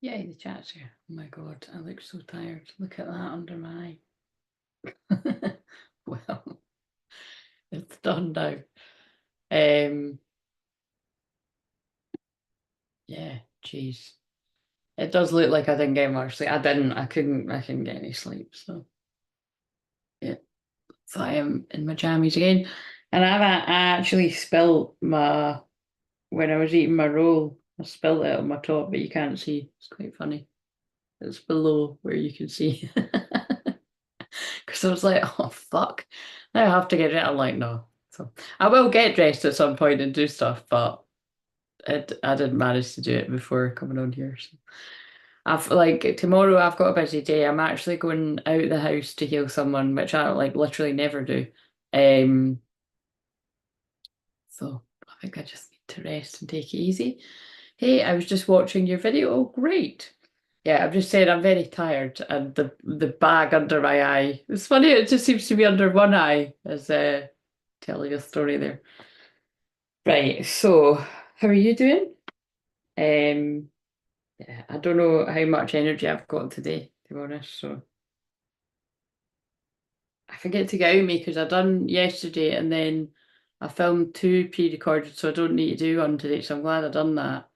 Yay, the chat's here. Oh my God, I look so tired. Look at that under my eye. Well, it's done now. Yeah, geez. It does look like I didn't get much sleep. I couldn't get any sleep. So yeah. So I am in my jammies again. And I actually spilt when I was eating my roll, I spilled it on my top, but you can't see. It's quite funny. It's below where you can see. Because I was like, oh fuck. Now I have to get it. I'm like, no. So I will get dressed at some point and do stuff, but I didn't manage to do it before coming on here. So I've like tomorrow I've got a busy day. I'm actually going out the house to heal someone, which I like literally never do. Um, so I think I just need to rest and take it easy. Hey, I was just watching your video. Oh, great. Yeah, I've just said I'm very tired and the bag under my eye. It's funny, it just seems to be under one eye as telling a story there. Right, so how are you doing? Um, yeah, I don't know how much energy I've got today, to be honest. So I forget to get out of me because I done yesterday and then I filmed two pre-recorded, so I don't need to do one today. So I'm glad I done that.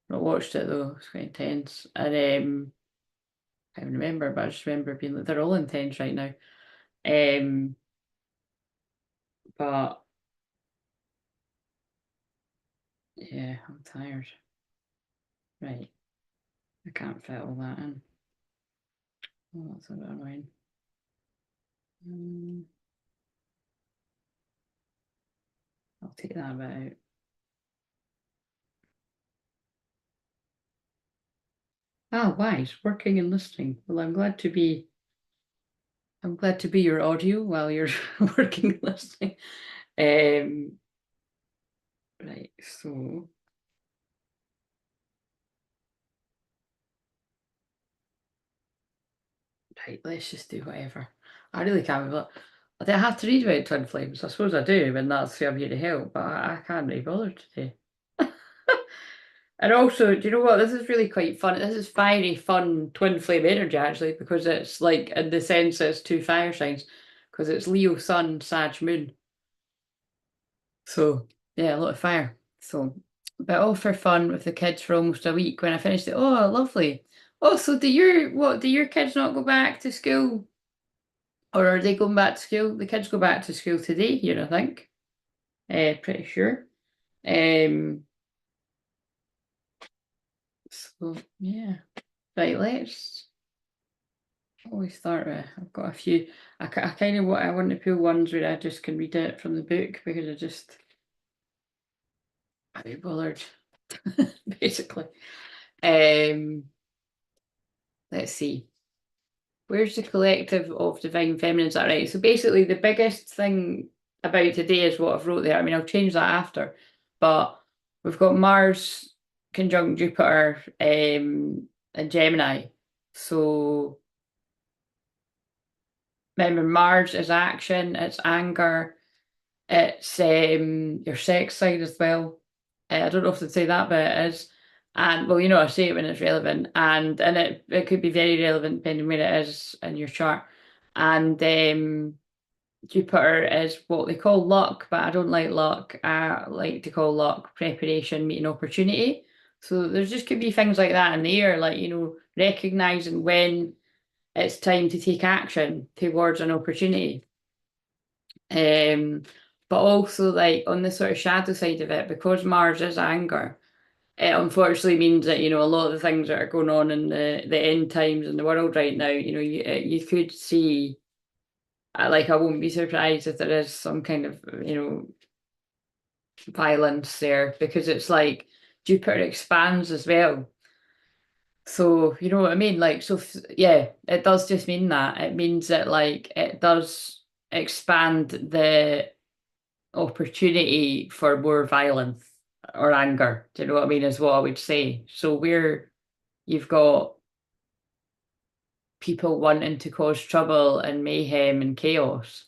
Not watched it though, it's quite intense. And I can't remember, but I just remember being like they're all intense right now. Um, but yeah, I'm tired. Right, I can't fit all that in. Oh, that's a bit annoying. Um, I'll take that bit out. Ah, wise, working and listening. Well, I'm glad to be your audio while you're working and listening. Um, right, so right, let's just do whatever. I really can't be I have to read about twin flames. I suppose I do, and that's who I'm here to help, but I can't be bothered today. And also, do you know what? This is really quite fun. This is fiery, fun twin flame energy actually, because it's like in the sense it's two fire signs, because it's Leo Sun, Sag Moon. So yeah, a lot of fire. So, but all for fun with the kids for almost a week. When I finished it, oh, lovely. Oh, so do your kids not go back to school, or are they going back to school? The kids go back to school today here, I think. Pretty sure. Um, so yeah, right. Let's. What we start with? I've got a few. I kind of I want to pull ones where I just can read it from the book because I'd be bothered, basically. Um, let's see. Where's the collective of divine feminine? Is that right? So basically, the biggest thing about today is what I've wrote there. I mean, I'll change that after, but we've got Mars conjunct Jupiter and Gemini. So remember, Mars is action, it's anger, it's your sex side as well. I don't know if to say that, but it is. And well, I say it when it's relevant, and it could be very relevant depending where it is in your chart. And Jupiter is what they call luck, but I don't like luck. I like to call luck preparation, meeting opportunity. So there's just could be things like that in the air, like recognizing when it's time to take action towards an opportunity. Um, but also like on the sort of shadow side of it, because Mars is anger, it unfortunately means that a lot of the things that are going on in the end times in the world right now, you could see, like I won't be surprised if there is some kind of violence there because it's like Jupiter expands as well. So you know what I mean? Like so, yeah, it does just mean that it means that like it does expand the opportunity for more violence or anger. Do you know what I mean? Is what I would say. So where you've got people wanting to cause trouble and mayhem and chaos.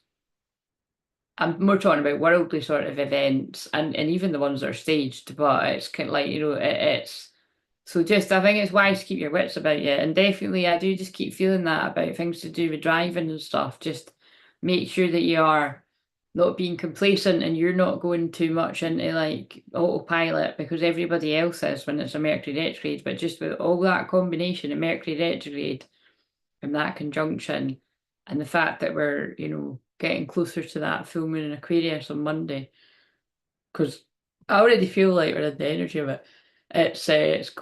I'm more talking about worldly sort of events and even the ones that are staged, but it's kind of like, it's So just, I think it's wise to keep your wits about you. And definitely, I do just keep feeling that about things to do with driving and stuff. Just make sure that you are not being complacent and you're not going too much into like autopilot because everybody else is when it's a Mercury retrograde. But just with all that combination of Mercury retrograde and that conjunction and the fact that we're, getting closer to that full moon in Aquarius on Monday, because I already feel like we're in the energy of it. It's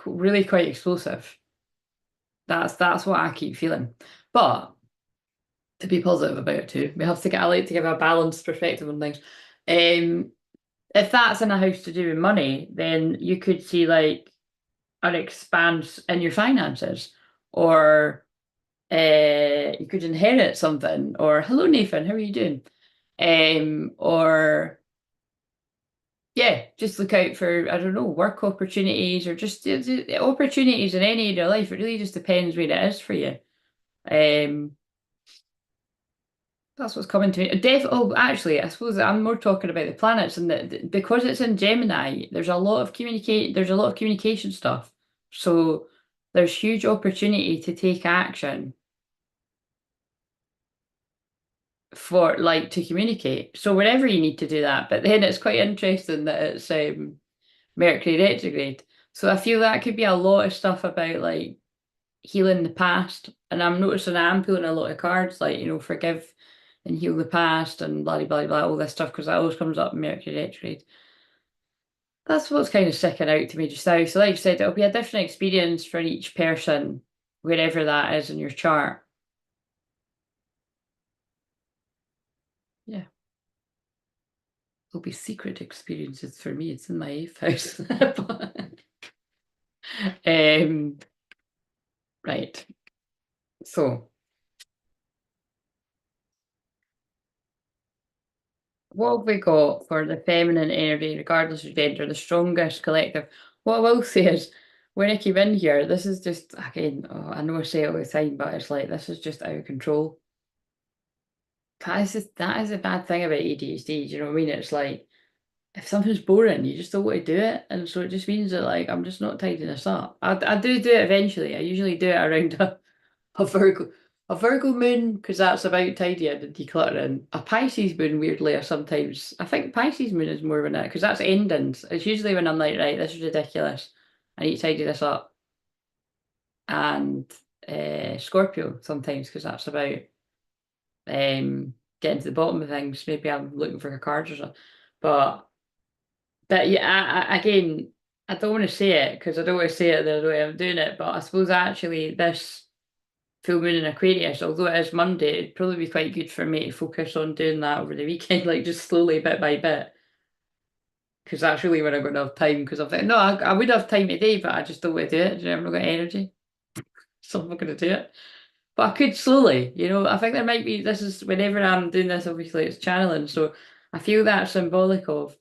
really quite explosive. That's what I keep feeling. But to be positive about it too, I like to give a balanced perspective on things. Um, if that's in a house to do with money, then you could see like an expanse in your finances, or you could inherit something, or hello Nathan, how are you doing? Or yeah, just look out for, I don't know, work opportunities or just opportunities in any area of life. It really just depends where it is for you. Um, that's what's coming to me. Oh, actually, I suppose I'm more talking about the planets and because it's in Gemini, there's a lot of communication stuff. So there's huge opportunity to take action for like to communicate. So wherever you need to do that, but then it's quite interesting that it's Mercury retrograde. So I feel that could be a lot of stuff about like healing the past. And I'm noticing I'm pulling a lot of cards like, forgive and heal the past and blah, blah, blah, blah, all this stuff, because that always comes up in Mercury retrograde. That's what's kind of sticking out to me just now. So like you said, it'll be a different experience for each person, wherever that is in your chart. Yeah. There'll be secret experiences for me. It's in my eighth house. um, right. So what have we got for the feminine energy, regardless of gender, the strongest collective? What I will say is, when I came in here, this is just, again, I know I say it all the time, but it's like, this is just out of control. That is a bad thing about ADHD, do you know what I mean? It's like, if something's boring, you just don't want to do it. And so it just means that, like, I'm just not tidying this up. I do it eventually. I usually do it around a Virgo, a Virgo moon, because that's about tidying and decluttering. A Pisces moon, weirdly, or sometimes I think Pisces moon is more of it because that's endings. It's usually when I'm like, right, this is ridiculous. I need to tidy this up. And Scorpio sometimes because that's about getting to the bottom of things. Maybe I'm looking for cards or something. But yeah, again, I don't want to say it because I don't want to say it the way I'm doing it. But I suppose actually this full moon in Aquarius, although it is Monday, it'd probably be quite good for me to focus on doing that over the weekend, like just slowly, bit by bit. Because that's really when I'm going to have time. Because I'm thinking, no, I would have time today, but I just don't want to do it. I've not got energy, so I'm not going to do it. But I could slowly, I think there might be, this is, whenever I'm doing this, obviously it's channeling. So I feel that's symbolic of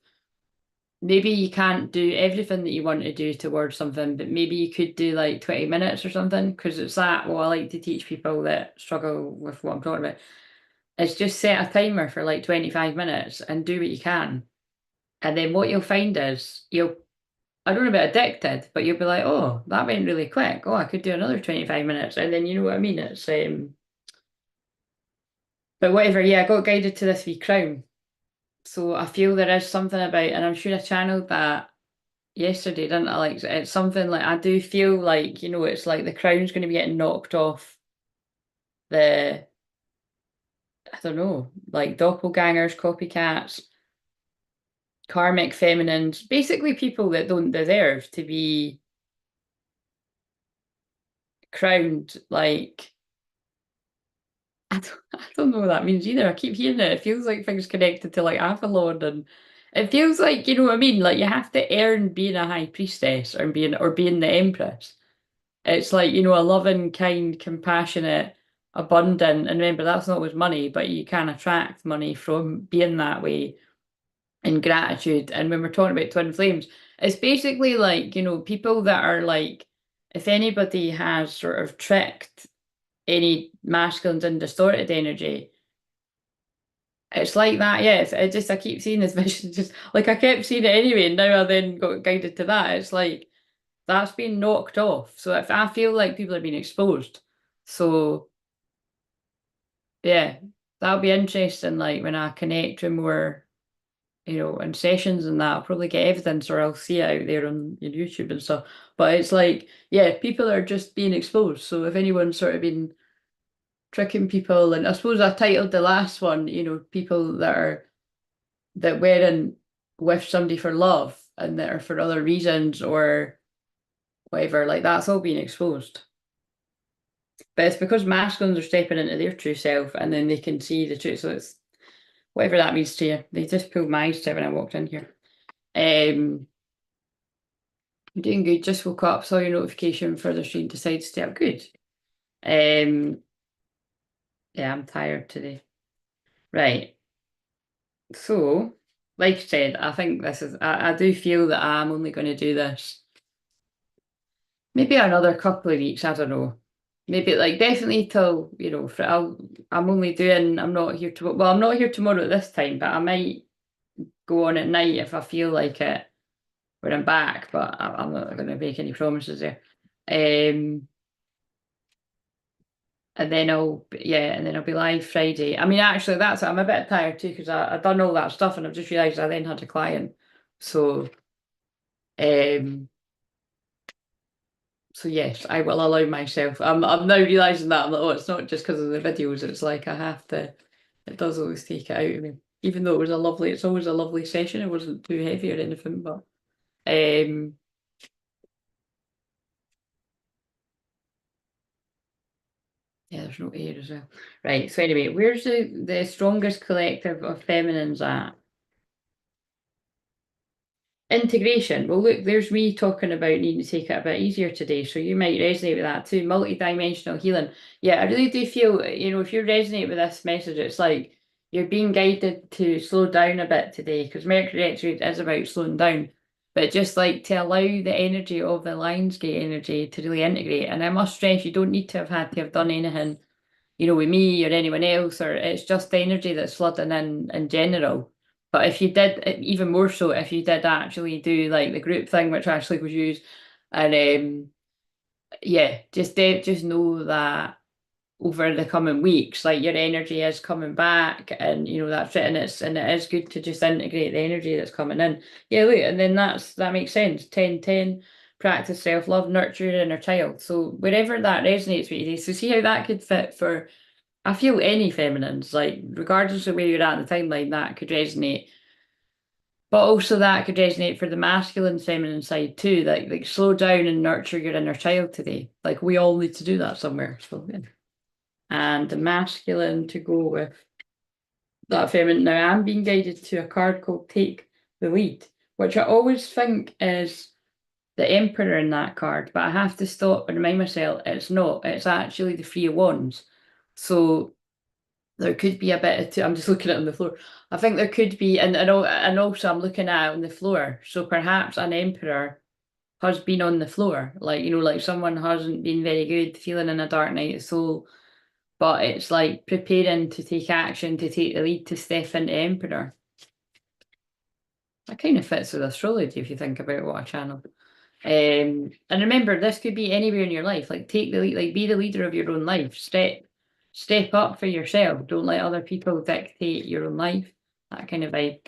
maybe you can't do everything that you want to do towards something, but maybe you could do like 20 minutes or something. Because it's that, well, I like to teach people that struggle with what I'm talking about. It's just set a timer for like 25 minutes and do what you can. And then what you'll find is I don't know about addicted, but you'll be like, oh, that went really quick. Oh, I could do another 25 minutes. And then you know what I mean? But whatever, yeah, I got guided to this wee crown. So I feel there is something about, and I'm sure I channeled that yesterday, didn't I? Like, it's something like I do feel like, it's like the crown's going to be getting knocked off the, I don't know, like doppelgangers, copycats, karmic feminines, basically people that don't deserve to be crowned. Like, I don't know what that means either. I keep hearing it. It feels like things connected to like Avalon, and it feels like, you know what I mean? Like you have to earn being a high priestess or being the empress. It's like, a loving, kind, compassionate, abundant, and remember that's not always money, but you can attract money from being that way in gratitude. And when we're talking about twin flames, it's basically like, people that are like, if anybody has sort of tricked any masculines and distorted energy, it's like that. Yeah, I keep seeing this vision, just like I kept seeing it anyway, and now I then got guided to that. It's like That's been knocked off. So if I feel like people are being exposed. So yeah, that'll be interesting. Like when I connect to more, in sessions and that, I'll probably get evidence or I'll see it out there on YouTube and stuff. But it's like, yeah, people are just being exposed. So if anyone's sort of been tricking people, and I suppose I titled the last one, people that weren't with somebody for love and that are for other reasons or whatever, like that's all being exposed. But it's because masculines are stepping into their true self and then they can see the truth. So it's whatever that means to you. They just pulled my eyes to when I walked in here. I'm doing good. Just woke up, saw your notification for the stream, decided to stay up. Good. Yeah, I'm tired today. Right. So, like I said, I think this is, I do feel that I'm only going to do this maybe another couple of weeks. I don't know. Maybe like definitely till, I'm not here tomorrow. Well, I'm not here tomorrow at this time, but I might go on at night if I feel like it when I'm back, but I'm not going to make any promises there. And then I'll be live Friday. I mean, actually, I'm a bit tired too because I've done all that stuff and I've just realised I then had a client. Um, so yes, I will allow myself. I'm now realising that I'm like, oh, it's not just because of the videos. It's like I have to. It does always take it out of me, even though it's always a lovely session. It wasn't too heavy or anything, but um. Yeah, there's no air as well. Right, so anyway, where's the strongest collective of feminines at? Integration. Well, look, there's me talking about needing to take it a bit easier today, so you might resonate with that too. Multi-dimensional healing. Yeah, I really do feel, if you resonate with this message, it's like you're being guided to slow down a bit today because Mercury retrograde is about slowing down, but just like to allow the energy of the Lionsgate energy to really integrate. And I must stress, you don't need to have had to have done anything with me or anyone else, or it's just energy that's flooding in general. But if you did, even more so, if you did actually do like the group thing, which actually was used, and yeah, just know that over the coming weeks, like your energy is coming back, and that's it, and it is good to just integrate the energy that's coming in. Yeah, look, and then that makes sense. 10-10, practice self-love, nurture your inner child. So wherever that resonates with you, so see how that could fit for I feel any feminines, like regardless of where you're at in the timeline, that could resonate. But also that could resonate for the masculine feminine side too. Like slow down and nurture your inner child today. Like we all need to do that somewhere. So yeah. And the masculine to go with that feminine. Now I'm being guided to a card called Take the Lead, which I always think is the Emperor in that card, but I have to stop and remind myself it's not. It's actually the Three of Wands. So there could be a bit of I'm just looking at it on the floor. I think there could be, and also I'm looking at it on the floor. So perhaps an emperor has been on the floor, like someone hasn't been very good, feeling in a dark night of soul, but it's like preparing to take action, to take the lead, to step into emperor. That kind of fits with astrology if you think about what I channel. And remember, this could be anywhere in your life. Like take the lead, like be the leader of your own life. Step up for yourself. Don't let other people dictate your own life. That kind of vibe.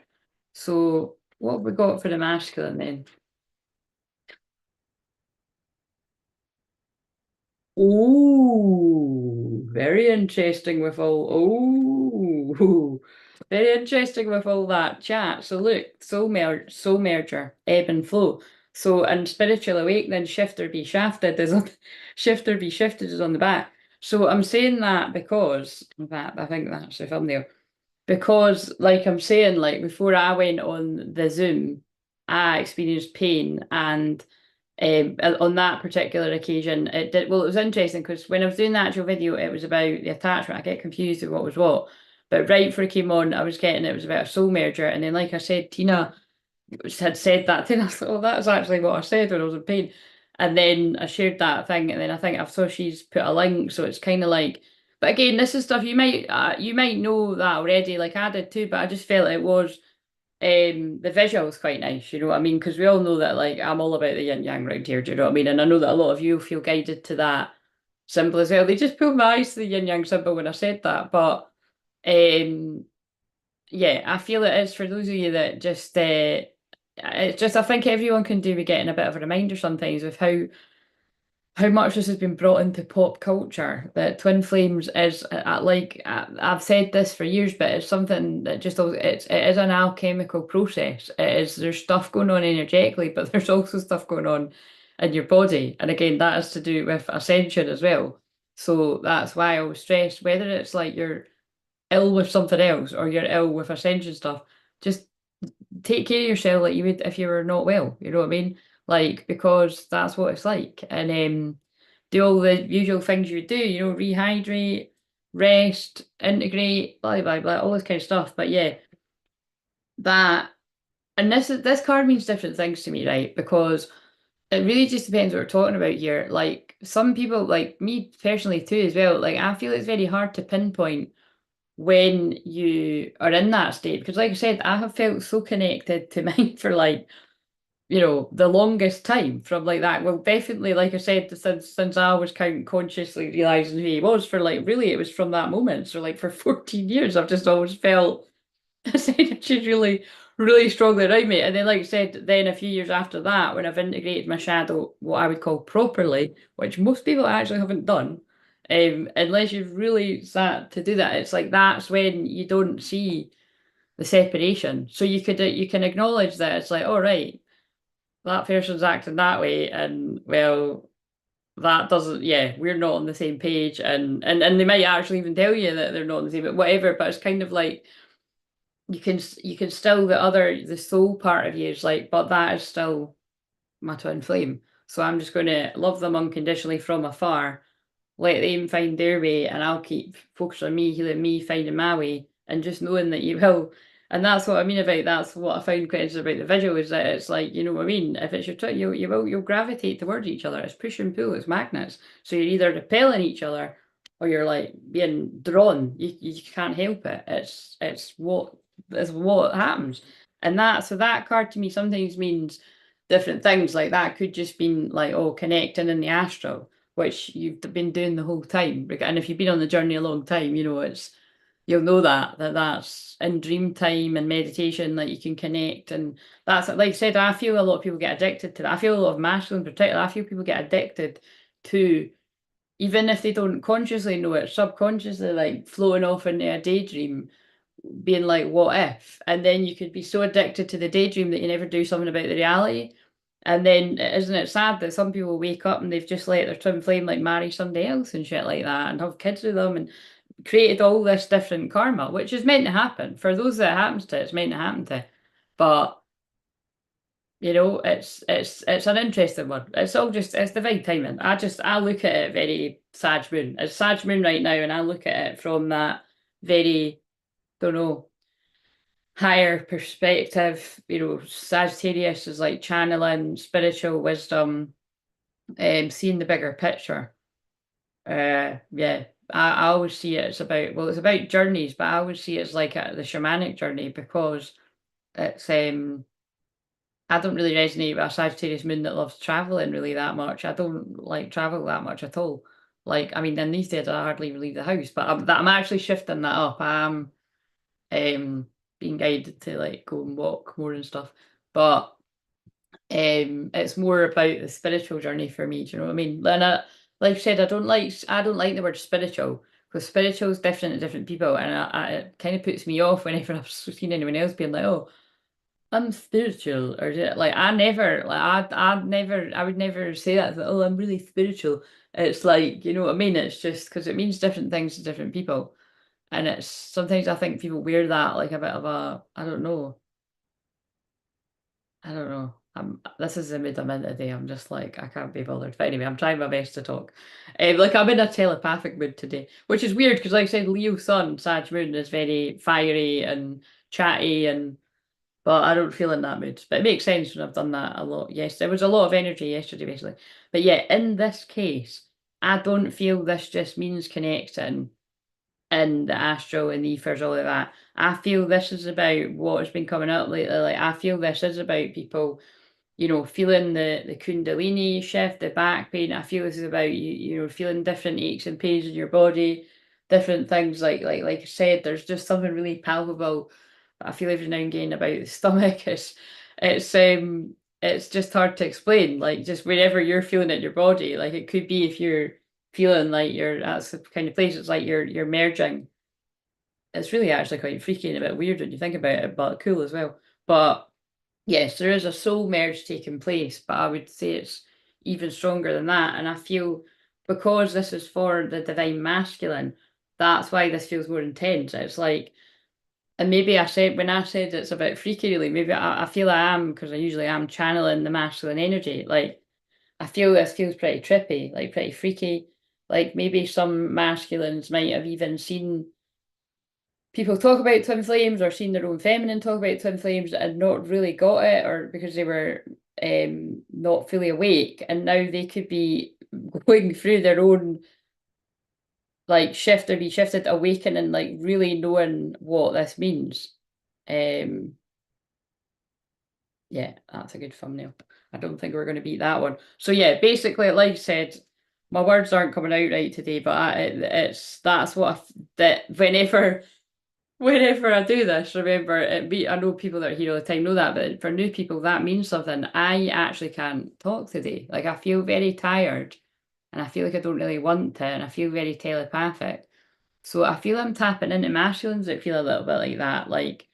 So what have we got for the masculine then? Oh, very interesting with very interesting with all that chat. So look, soul merger, ebb and flow. So and spiritual awakening, shifter be shafted is on shifter be shifted is on the back. So I'm saying that because in fact I think that's the thumbnail. Because like I'm saying, like before I went on the Zoom, I experienced pain and on that particular occasion, it did. Well, it was interesting because when I was doing the actual video, it was about the attachment. I get confused with what was what. But right before it came on, I was getting it was about a soul merger. And then, like I said, Tina had said that thing. I thought, oh, that's actually what I said when I was in pain. And then I shared that thing, and then I think I saw she's put a link, so it's kind of like. But again, this is stuff you might know that already, like I did too. But I just felt it was the visual is quite nice, you know what I mean? Because we all know that, like, I'm all about the yin yang round here, do you know what I mean? And I know that a lot of you feel guided to that symbol as well. They just pulled my eyes to the yin yang symbol when I said that, but um, yeah, I feel it is for those of you that just it's just I think everyone can do with getting a bit of a reminder sometimes of how much this has been brought into pop culture. That twin flames is like I've said this for years, but it's something that just it is an alchemical process. There's stuff going on energetically, but there's also stuff going on in your body, and again that is to do with ascension as well. So that's why I always stress whether it's like you're ill with something else or you're ill with ascension stuff, just take care of yourself like you would if you were not well. You know what I mean? Like, because that's what it's like. And do all the usual things you would do, you know, rehydrate, rest, integrate, blah blah blah, all this kind of stuff. But yeah, that and this card means different things to me, right? Because it really just depends what we're talking about here. Like some people, like me personally too, as well, like I feel it's very hard to pinpoint when you are in that state. Because like I said, I have felt so connected to mine for like, you know, the longest time from like that. Well, definitely, like I said, since I was kind of consciously realizing who he was for like really it was from that moment. So like for 14 years I've just always felt she's really, really strongly around me. And then, like I said, then a few years after that, when I've integrated my shadow, what I would call properly, which most people actually haven't done, unless you've really sat to do that, it's like that's when you don't see the separation. So you can acknowledge that it's like, all right, that person's acting that way, and well, that doesn't, yeah, we're not on the same page, and they might actually even tell you that they're not on the same, but whatever. But it's kind of like you can still the soul part of you is like, but that is still my twin flame. So I'm just going to love them unconditionally from afar, let them find their way, and I'll keep focused on me, healing me, finding my way, and just knowing that you will. And that's what I mean about that's what I found quite interesting about the visual is that it's like, you know what I mean? If it's your twin, you'll gravitate towards each other. It's push and pull, it's magnets. So you're either repelling each other or you're like being drawn. You can't help it. It's what happens. And that card to me sometimes means different things. Like that could just mean like, oh, connecting in the astral, which you've been doing the whole time. And if you've been on the journey a long time, you know, you'll know that's in dream time and meditation that you can connect. And that's, like I said, I feel a lot of people get addicted to that. I feel a lot of masculine in particular, I feel people get addicted to, even if they don't consciously know it, subconsciously like floating off into a daydream, being like, what if? And then you could be so addicted to the daydream that you never do something about the reality. And then isn't it sad that some people wake up and they've just let their twin flame like marry somebody else and shit like that and have kids with them and created all this different karma, which is meant to happen. For those that it happens to, it's meant to happen to. But you know, it's an interesting one. It's all just it's divine timing. I look at it very Sag moon. It's Sag moon right now, and I look at it from that very, don't know, higher perspective. You know, Sagittarius is like channeling spiritual wisdom, seeing the bigger picture. Yeah, I always see it. It's about journeys, but I always see it as like the shamanic journey because it's I don't really resonate with a Sagittarius moon that loves traveling really that much. I don't like travel that much at all. Like, I mean, then these days I hardly leave the house, but I'm actually shifting that up. I'm being guided to like go and walk more and stuff. But it's more about the spiritual journey for me. Do you know what I mean? And like I said, I don't like the word spiritual because spiritual is different to different people, and it kind of puts me off whenever I've seen anyone else being like, oh. I'm spiritual, or like I never, like I would never say that. Oh, I'm really spiritual. It's like, you know what I mean? It's just because it means different things to different people, and it's sometimes I think people wear that like a bit of a, I don't know. This is the mood I'm in today. I'm just like I can't be bothered. But anyway, I'm trying my best to talk. Like I'm in a telepathic mood today, which is weird because, like I said, Leo Sun, Sag Moon is very fiery and chatty and. But I don't feel in that mood. But it makes sense when I've done that a lot. Yes, there was a lot of energy yesterday, basically. But yeah, in this case, I don't feel this just means connecting in the astral and the ethers, all of that. I feel this is about what has been coming up lately. Like I feel this is about people, feeling the Kundalini shift, the back pain. I feel this is about feeling different aches and pains in your body, different things like I said, there's just something really palpable. I feel every now and again about the stomach. It's just hard to explain. Like just wherever you're feeling it in your body. Like it could be if you're feeling like that's the kind of place it's like you're merging. It's really actually quite freaky and a bit weird when you think about it, but cool as well. But yes, there is a soul merge taking place, but I would say it's even stronger than that. And I feel because this is for the divine masculine, that's why this feels more intense. It's like, and maybe I said, when I said it's a bit freaky, really, maybe I feel I am, because I usually am channeling the masculine energy. Like, I feel this feels pretty trippy, like pretty freaky. Like maybe some masculines might have even seen people talk about twin flames or seen their own feminine talk about twin flames and not really got it, or because they were not fully awake, and now they could be going through their own like shift or be shifted awakening, like really knowing what this means. um yeah, that's a good thumbnail. I don't think we're going to beat that one. So yeah, basically like I said, my words aren't coming out right today, but it's that's what that whenever I do this, remember I know people that are here all the time know that, but for new people, that means something. I actually can't talk today. Like I feel very tired and I feel like I don't really want to, and I feel very telepathic. So I feel I'm tapping into masculines that feel a little bit like that. Like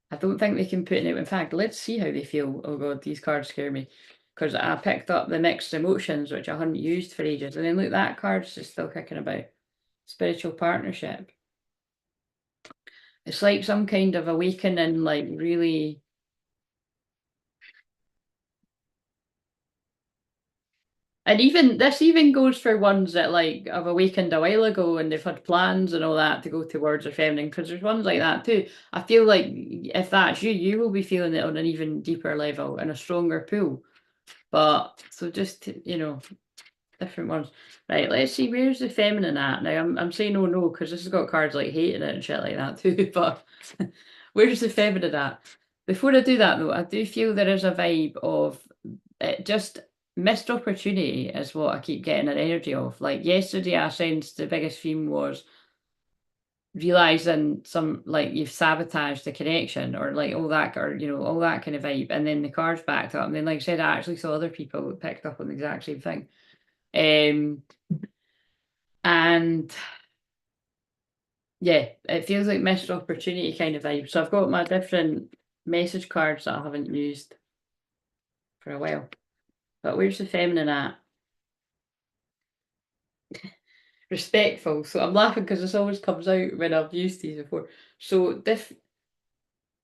I don't think they can put it. In fact, let's see how they feel. Oh god, these cards scare me. Because I picked up the mixed emotions, which I hadn't used for ages. And then look, that card's just still kicking about. Spiritual partnership. It's like some kind of awakening, like really. And even this even goes for ones that like have awakened a while ago and they've had plans and all that to go towards their feminine, because there's ones like that too. I feel like if that's you, you will be feeling it on an even deeper level and a stronger pull. But so just different ones. Right, let's see, where's the feminine at? Now I'm saying oh no, because this has got cards like hating it and shit like that too, but where's the feminine at? Before I do that though, I do feel there is a vibe of it just missed opportunity is what I keep getting an energy of. Like yesterday I sensed the biggest theme was realizing some like you've sabotaged the connection or like all that, or all that kind of vibe, and then the cards backed up, and then like I said, I actually saw other people that picked up on the exact same thing. um and yeah, it feels like missed opportunity kind of vibe. So I've got my different message cards that I haven't used for a while. But where's the feminine at? Respectful. So I'm laughing because this always comes out when I've used these before. So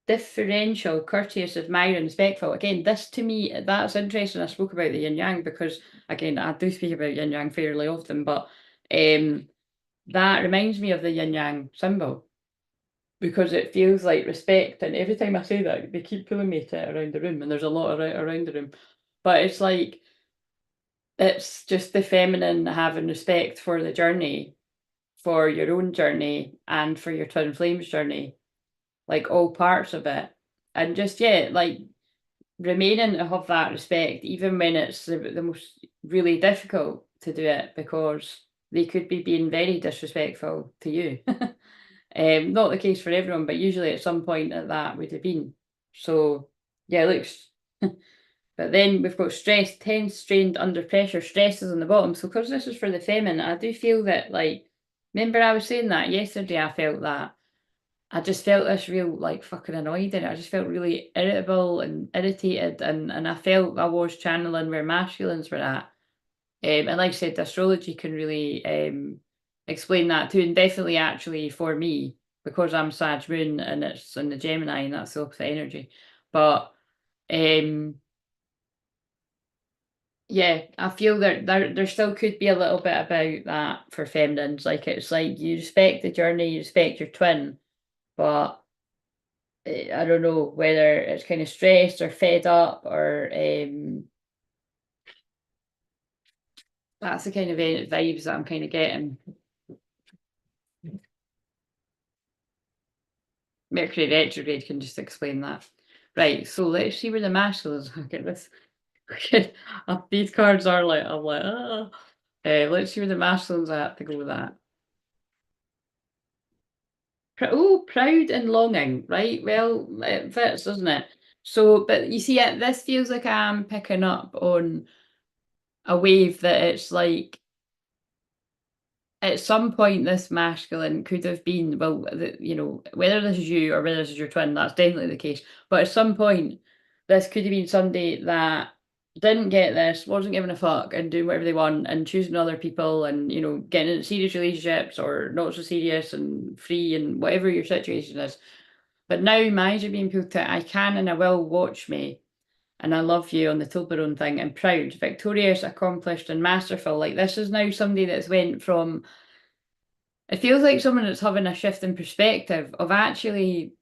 differential, courteous, admiring, respectful. Again, this to me, that's interesting. I spoke about the yin yang because again, I do speak about yin yang fairly often, but that reminds me of the yin yang symbol because it feels like respect. And every time I say that, they keep pulling me to around the room, and there's a lot around the room. But it's like it's just the feminine having respect for the journey, for your own journey, and for your twin flames journey, like all parts of it, and just yeah, like remaining to have that respect even when it's the most really difficult to do it because they could be being very disrespectful to you. Not the case for everyone, but usually at some point that would have been. So yeah, it looks. But then we've got stress, tense, strained, under pressure. Stress is on the bottom. So because this is for the feminine, I do feel that like, remember I was saying that yesterday. I felt that I just felt this real like fucking annoyed, and I just felt really irritable and irritated, and I felt I was channeling where masculines were at. And like I said, astrology can really explain that too, and definitely actually for me because I'm Sag Moon and it's in the Gemini and that's the opposite energy. But um, yeah, I feel that there still could be a little bit about that for feminines. Like it's like you respect the journey, you respect your twin, but I don't know whether it's kind of stressed or fed up or that's the kind of vibes that I'm kind of getting. Mercury retrograde can just explain that. Right, so let's see where the masculines are. Get this. These cards are like, I'm like, ah. Let's see where the masculines are at to go with that. Oh, proud and longing, right? Well, it fits, doesn't it? So, but you see, this feels like I'm picking up on a wave that it's like at some point this masculine could have been, well, whether this is you or whether this is your twin, that's definitely the case. But at some point, this could have been somebody that didn't get this, wasn't giving a fuck, and doing whatever they want, and choosing other people, and getting into serious relationships or not so serious and free, and whatever your situation is. But now my eyes are being pulled to, I can and I will, watch me. And I love you on the Toblerone thing, and proud, victorious, accomplished, and masterful. Like, this is now somebody that's went from, it feels like someone that's having a shift in perspective of actually,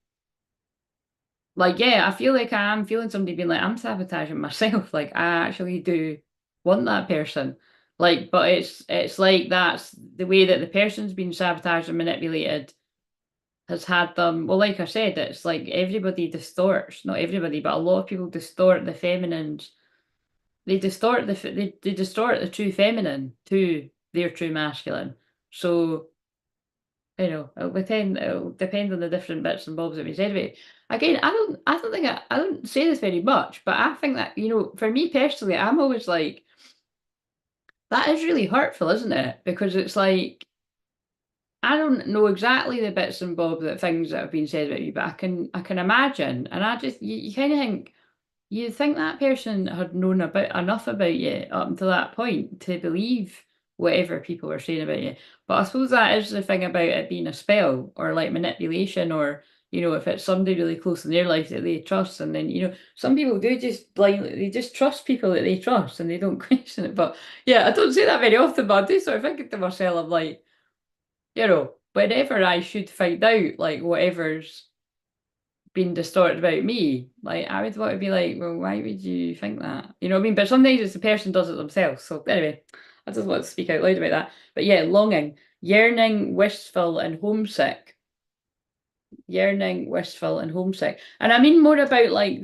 like, yeah, I feel like I am feeling somebody being like, I'm sabotaging myself. Like, I actually do want that person. Like, but it's like that's the way that the person's been sabotaged and manipulated has had them. Well, like I said, it's like everybody distorts, not everybody, but a lot of people distort the feminines. They distort they distort the true feminine to their true masculine. So it'll depend on the different bits and bobs that we said about it. Again, I don't think I don't say this very much, but I think that, for me personally, I'm always like, that is really hurtful, isn't it? Because it's like, I don't know exactly the bits and bobs that things that have been said about you, but I can imagine, and I just you kind of think. You think that person had known about enough about you up until that point to believe whatever people were saying about you. But I suppose that is the thing about it being a spell or like manipulation, or if it's somebody really close in their life that they trust, and then some people do just blindly, they just trust people that they trust and they don't question it. But yeah, I don't say that very often, but I do sort of thinking to myself, I'm like, whenever I should find out like whatever's being distorted about me, like I would want to be like, well, why would you think that? You know what I mean? But sometimes it's the person does it themselves. So anyway, I just want to speak out loud about that. But yeah, longing, yearning, wistful, and homesick. Yearning, wistful, and homesick. And I mean more about like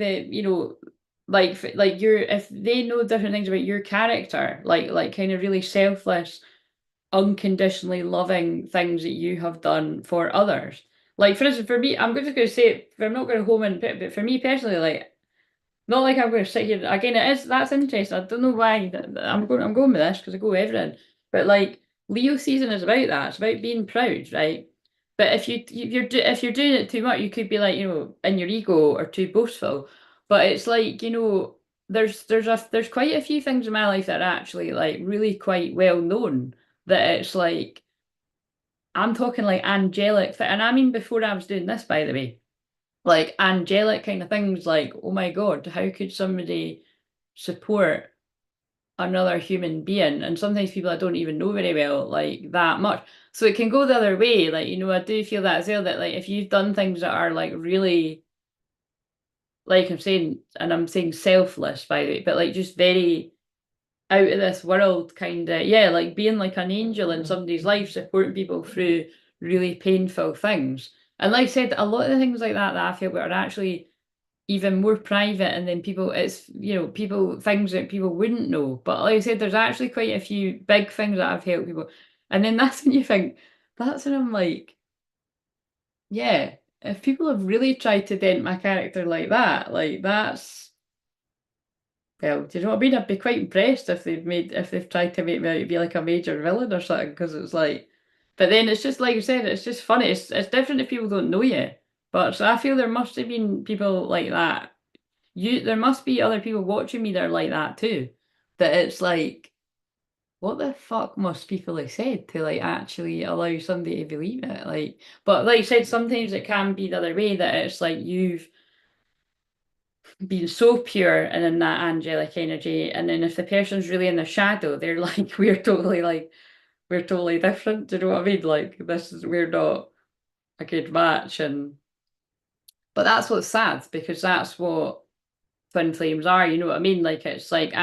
like your if they know different things about your character, like kind of really selfless, unconditionally loving things that you have done for others. Like for instance, for me, I'm just going to say, I'm not going to home and pit, but for me personally, like not like I'm going to sit here again. That's interesting. I don't know why I'm going with this because I go with everything. But like Leo season is about that. It's about being proud, right? But if you're doing it too much, you could be like in your ego or too boastful. But it's like there's quite a few things in my life that are actually like really quite well known, that it's like I'm talking like angelic, and I mean before I was doing this, by the way, like angelic kind of things, like, oh my God, how could somebody support another human being? And sometimes people I don't even know very well, like that much. So it can go the other way. Like, I do feel that as well, that like if you've done things that are like really, like I'm saying, and I'm saying selfless, by the way, but like just very out of this world kind of, yeah, like being like an angel in somebody's life, supporting people through really painful things. And like I said, a lot of the things like that I feel are actually even more private, and then people, it's people, things that people wouldn't know. But like I said, there's actually quite a few big things that I've helped people. And then that's when you think, that's when I'm like, yeah, if people have really tried to dent my character like that, like that's, well, do you know what I mean? I'd be quite impressed if they've tried to make me out to be like a major villain or something, because it's like, but then it's just like you said, it's just funny. It's different if people don't know you. But so I feel there must have been people like that. There must be other people watching me that are like that too. That it's like, what the fuck must people have said to like actually allow somebody to believe it? Like, but like you said, sometimes it can be the other way, that it's like you've being so pure and in that angelic energy, and then if the person's really in the shadow, they're like, we're totally different. Do you know what I mean? Like, we're not a good match. And but that's what's sad, because that's what twin flames are. You know what I mean? Like, it's like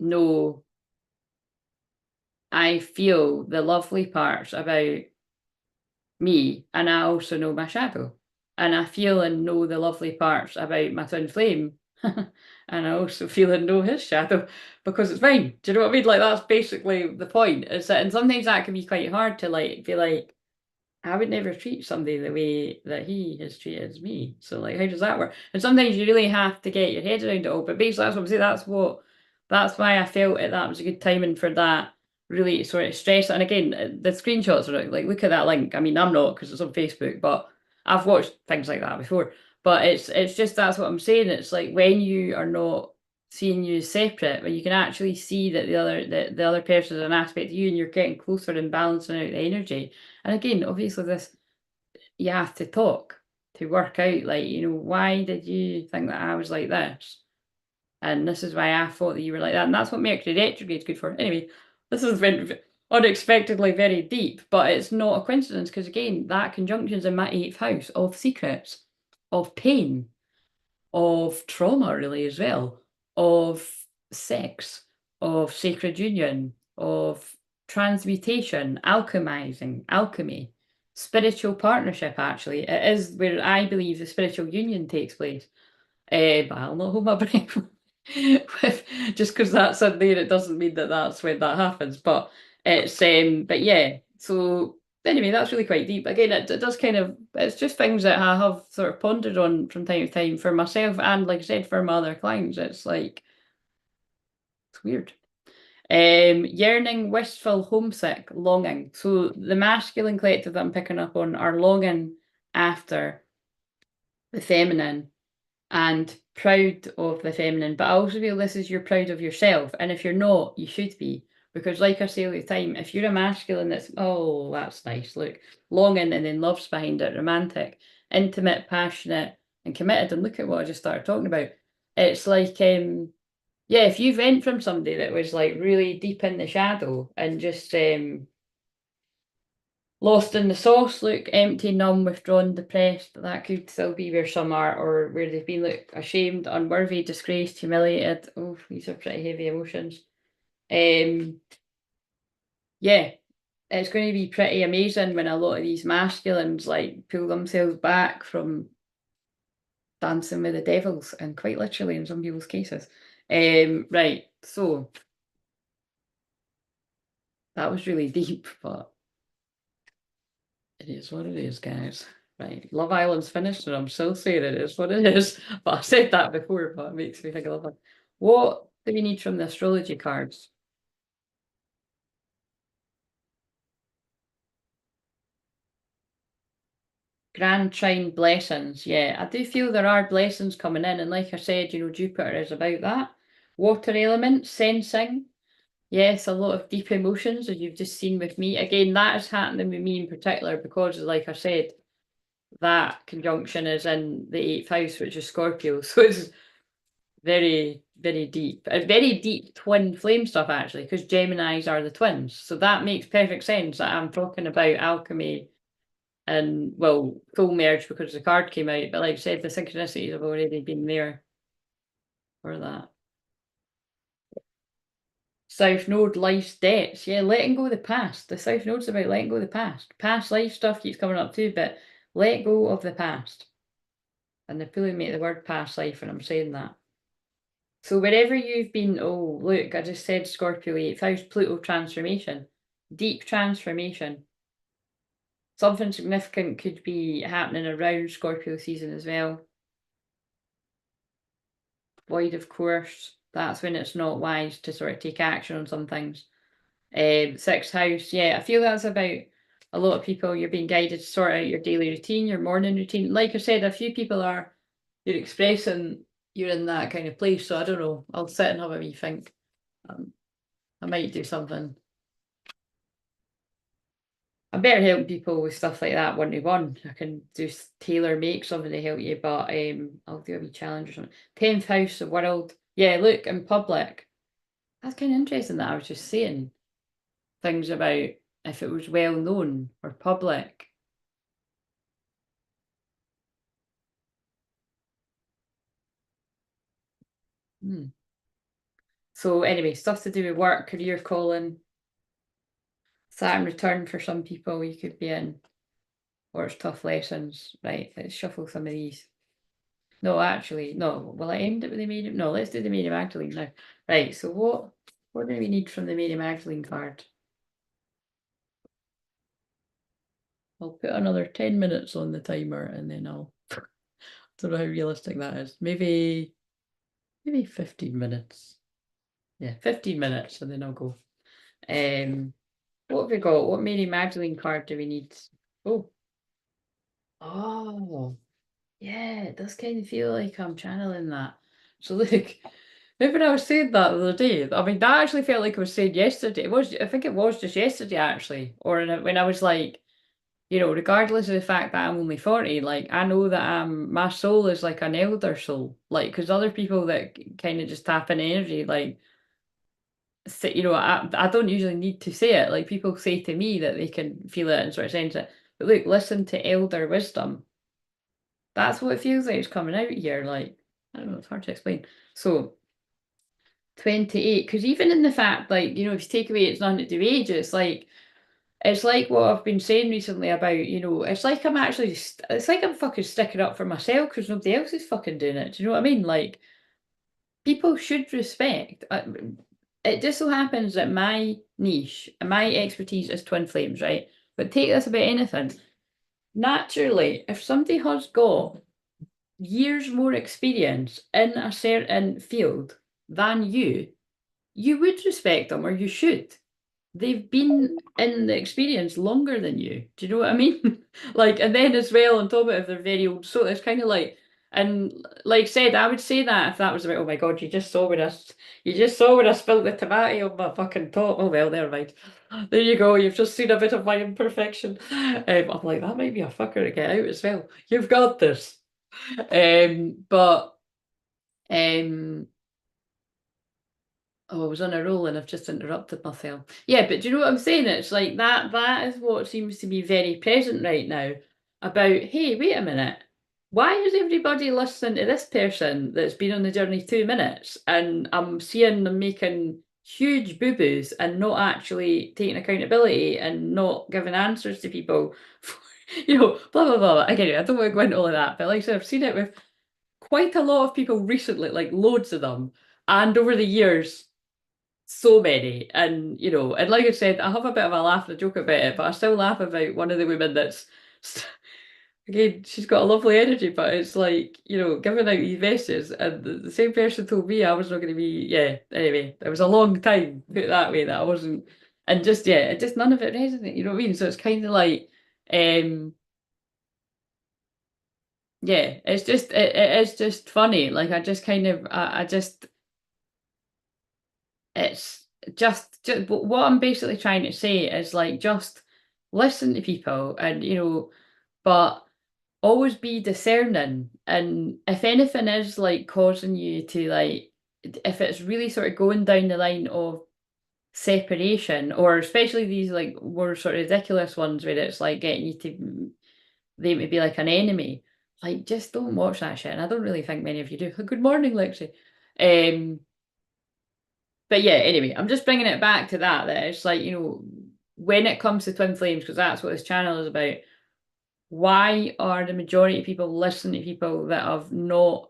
know I feel the lovely parts about me, and I also know my shadow. And I feel and know the lovely parts about my twin flame. And I also feel and know his shadow because it's mine. Do you know what I mean? Like that's basically the point. Is that, and sometimes that can be quite hard to like be like, I would never treat somebody the way that he has treated me. So like, how does that work? And sometimes you really have to get your head around it all. But basically, that's what I'm saying. That's why I felt that was a good timing for that really sort of stress. And again, the screenshots are like, look at that link. I mean, I'm not because it's on Facebook, but I've watched things like that before. But it's just that's what I'm saying. It's like when you are not seeing you separate, when you can actually see that the other person is an aspect of you, and you're getting closer and balancing out the energy. And again, obviously, this you have to talk to work out, like, why did you think that I was like this? And this is why I thought that you were like that. And that's what Mercury retrograde is good for. Anyway, this has been unexpectedly very deep, but it's not a coincidence because, again, that conjunction is in my eighth house of secrets, of pain, of trauma, really, as well, of sex, of sacred union, of transmutation, alchemizing, alchemy, spiritual partnership, actually. It is where I believe the spiritual union takes place. But I'll not hold my breath with just because that's in there, it doesn't mean that that's when that happens. But yeah, so anyway, that's really quite deep. Again, it does kind of, it's just things that I have sort of pondered on from time to time for myself and, like I said, for my other clients. It's like, it's weird. Yearning, wistful, homesick, longing. So the masculine collective that I'm picking up on are longing after the feminine and proud of the feminine, but I also feel this is you're proud of yourself. And if you're not, you should be. Because like I say all the time, if you're a masculine that's, oh, that's nice, look, longing and then love's behind it, romantic, intimate, passionate, and committed, and look at what I just started talking about. It's like, yeah, if you went from somebody that was like really deep in the shadow and just lost in the sauce, look, empty, numb, withdrawn, depressed. That could still be where some are, or where they've been, look, ashamed, unworthy, disgraced, humiliated. Oh, these are pretty heavy emotions. Um, yeah, it's going to be pretty amazing when a lot of these masculines like pull themselves back from dancing with the devils, and quite literally in some people's cases. Right, so that was really deep, but it is what it is, guys. Right, Love Island's finished, and I'm still saying it is what it is. But I said that before, but it makes me think of Love Island. What do we need from the astrology cards? Grand Trine blessings. Yeah, I do feel there are blessings coming in, and like I said, Jupiter is about that. Water element, sensing. Yes, a lot of deep emotions, as you've just seen with me. Again, that is happening with me in particular because, like I said, that conjunction is in the eighth house, which is Scorpio. So it's very, very deep. A very deep twin flame stuff, actually, because Geminis are the twins. So that makes perfect sense that I'm talking about alchemy and, well, full merge because the card came out. But like I said, the synchronicities have already been there for that. South Node, life's debts. Yeah, letting go of the past. The South Node's about letting go of the past. Past life stuff keeps coming up too, but let go of the past. And they're pulling me at the word past life when I'm saying that. So wherever you've been, oh, look, I just said Scorpio 8th house, Pluto transformation, deep transformation. Something significant could be happening around Scorpio season as well. Void, of course, that's when it's not wise to sort of take action on some things. Sixth house, yeah, I feel that's about a lot of people. You're being guided to sort out your daily routine, your morning routine. Like I said, a few people are, you're expressing you're in that kind of place. So I don't know. I'll sit and have a wee think. Um, I might do something. I better help people with stuff like that one to one. I can do tailor make something to help you, but I'll do a wee challenge or something. 10th house, the world. Yeah, look, in public. That's kind of interesting that I was just saying things about if it was well known or public. Hmm. So anyway, stuff to do with work, career calling, Saturn return for some people you could be in. or it's tough lessons. Right, let's shuffle some of these. No, actually, no. Well, I aimed it with the medium. No, let's do the Mary Magdalene now. Right, so what do we need from the Mary Magdalene card? I'll put another 10 minutes on the timer and then I'll don't know how realistic that is. Maybe 15 minutes. Yeah, 15 minutes and then I'll go. What have we got? What Mary Magdalene card do we need? Oh. Oh. Yeah, it does kind of feel like I'm channeling that. So look, maybe I was saying that the other day. I mean, that actually felt like I was saying yesterday. It was, I think it was just yesterday actually, or when I was like, regardless of the fact that I'm only 40, like I know that my soul is like an elder soul, like because other people that kind of just tap in energy, like I don't usually need to say it. Like people say to me that they can feel it and sort of sense it. But look, listen to elder wisdom. That's what it feels like it's coming out here. Like, I don't know, it's hard to explain. So 28, because even in the fact, like, if you take away it's nothing to do with age, it's like what I've been saying recently about, it's like I'm actually, it's like I'm fucking sticking up for myself because nobody else is fucking doing it. Do you know what I mean? Like, people should respect. It just so happens that my niche and my expertise is twin flames, right? But take this about anything. Naturally, if somebody has got years more experience in a certain field than you would respect them or you should. They've been in the experience longer than you. Do you know what I mean? Like, and then as well, on top of it, if they're very old, so it's kind of like, and like I said, I would say that if that was about, oh my God, you just saw when I spilled the tomato on my fucking top. Oh well, never mind. There you go. You've just seen a bit of my imperfection. I'm like, that might be a fucker to get out as well. You've got this. But um, oh, I was on a roll and I've just interrupted myself. Yeah, but do you know what I'm saying? It's like that is what seems to be very present right now about, hey, wait a minute. Why is everybody listening to this person that's been on the journey 2 minutes and I'm seeing them making huge boo-boos and not actually taking accountability and not giving answers to people for, blah blah blah. Again, I don't want to go into all of that, but like I said, I've seen it with quite a lot of people recently, like loads of them, and over the years, so many. And like I said, I have a bit of a laugh and a joke about it, but I still laugh about one of the women that's again, she's got a lovely energy, but it's like, giving out these messages, and the same person told me I was not going to be, yeah, anyway, it was a long time, put it that way, that I wasn't, and just, yeah, it just, none of it resonated, you know what I mean? So it's kind of like, um, yeah, it is just funny. Like I just kind of I just it's just what I'm basically trying to say is like just listen to people and but always be discerning, and if anything is like causing you to like if it's really sort of going down the line of separation, or especially these like more sort of ridiculous ones where it's like getting you to they would be like an enemy. Like, just don't watch that shit. And I don't really think many of you do. Good morning, Lexi. Um, but yeah, anyway, I'm just bringing it back to that it's like, when it comes to twin flames, because that's what this channel is about, why are the majority of people listening to people that have not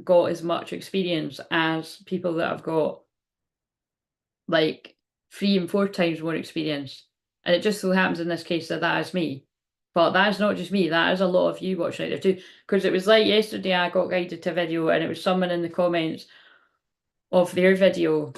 got as much experience as people that have got like 3 and 4 times more experience? And it just so happens in this case that that is me. But that's not just me, that is a lot of you watching out there too. Because it was like yesterday I got guided to video and it was someone in the comments of their video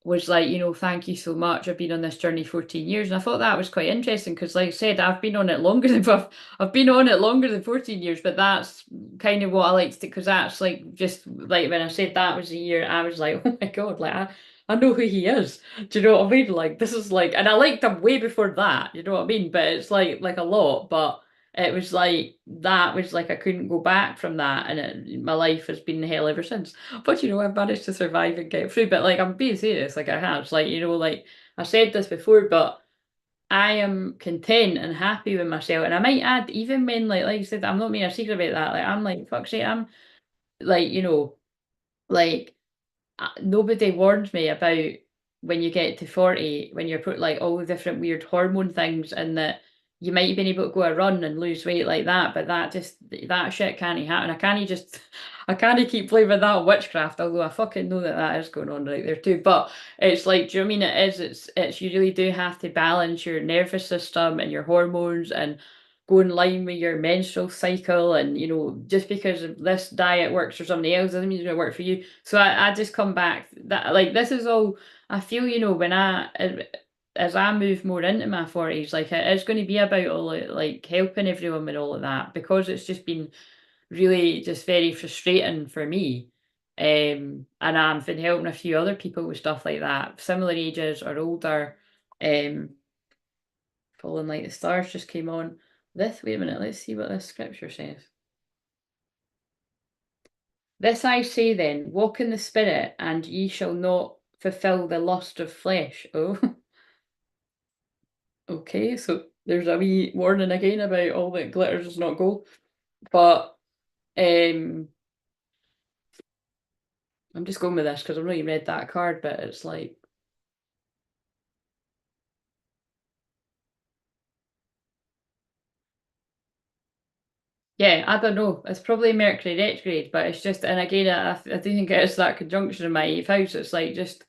was like, thank you so much. I've been on this journey 14 years. And I thought that was quite interesting because like I said, I've been on it longer than I've been on it longer than 14 years, but that's kind of what I liked because that's like just like when I said that was a year, I was like, oh my God, like I know who he is. Do you know what I mean? Like this is like, and I liked him way before that, you know what I mean? But it's like a lot, but it was like that was like I couldn't go back from that, and my life has been hell ever since. But I've managed to survive and get through. But like I'm being serious, like I have. It's like like I said this before, but I am content and happy with myself. And I might add, even when like you said, I'm not making a secret about that. Like I'm like fuck's sake, I'm like like nobody warned me about when you get to 40, when you're put like all the different weird hormone things, and that you might have been able to go a run and lose weight like that, but that shit can't happen. I can't keep blaming that on witchcraft, although I fucking know that that is going on right there too. But it's like, do you know what I mean? It's you really do have to balance your nervous system and your hormones and go in line with your menstrual cycle. And, just because this diet works for somebody else doesn't mean it's going to work for you. So I just come back that, like, this is all, I feel, when as I move more into my 40s, like it is going to be about all like helping everyone with all of that, because it's just been really just very frustrating for me. And I've been helping a few other people with stuff like that, similar ages or older. Um, Falling like the stars just came on. Wait a minute, let's see what this scripture says. This I say then, walk in the spirit, and ye shall not fulfill the lust of flesh. Oh, okay, so there's a wee warning again about all that glitters is not gold. But um I'm just going with this because I've not even read that card, but it's like, yeah, I don't know. It's probably Mercury retrograde, but it's just, and again, I do think it is that conjunction in my eighth house. It's like just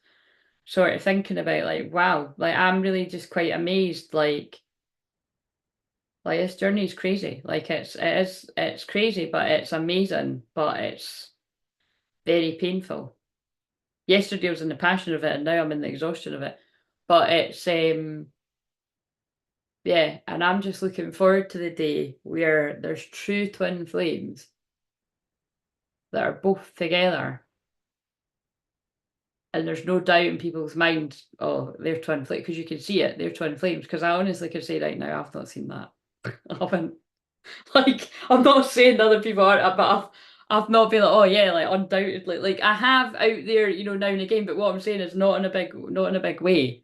sort of thinking about like, wow, like I'm really just quite amazed. Like this journey is crazy. Like it's crazy, but it's amazing, but it's very painful. Yesterday I was in the passion of it, and now I'm in the exhaustion of it. But it's yeah, and I'm just looking forward to the day where there's true twin flames that are both together, and there's no doubt in people's minds, oh, they're twin flames, because you can see it, they're twin flames. Because I honestly can say right now, I've not seen that. I haven't. Like, I'm not saying other people aren't, but I've not been like, oh yeah, like undoubtedly. Like I have out there, now and again, but what I'm saying is not in a big way.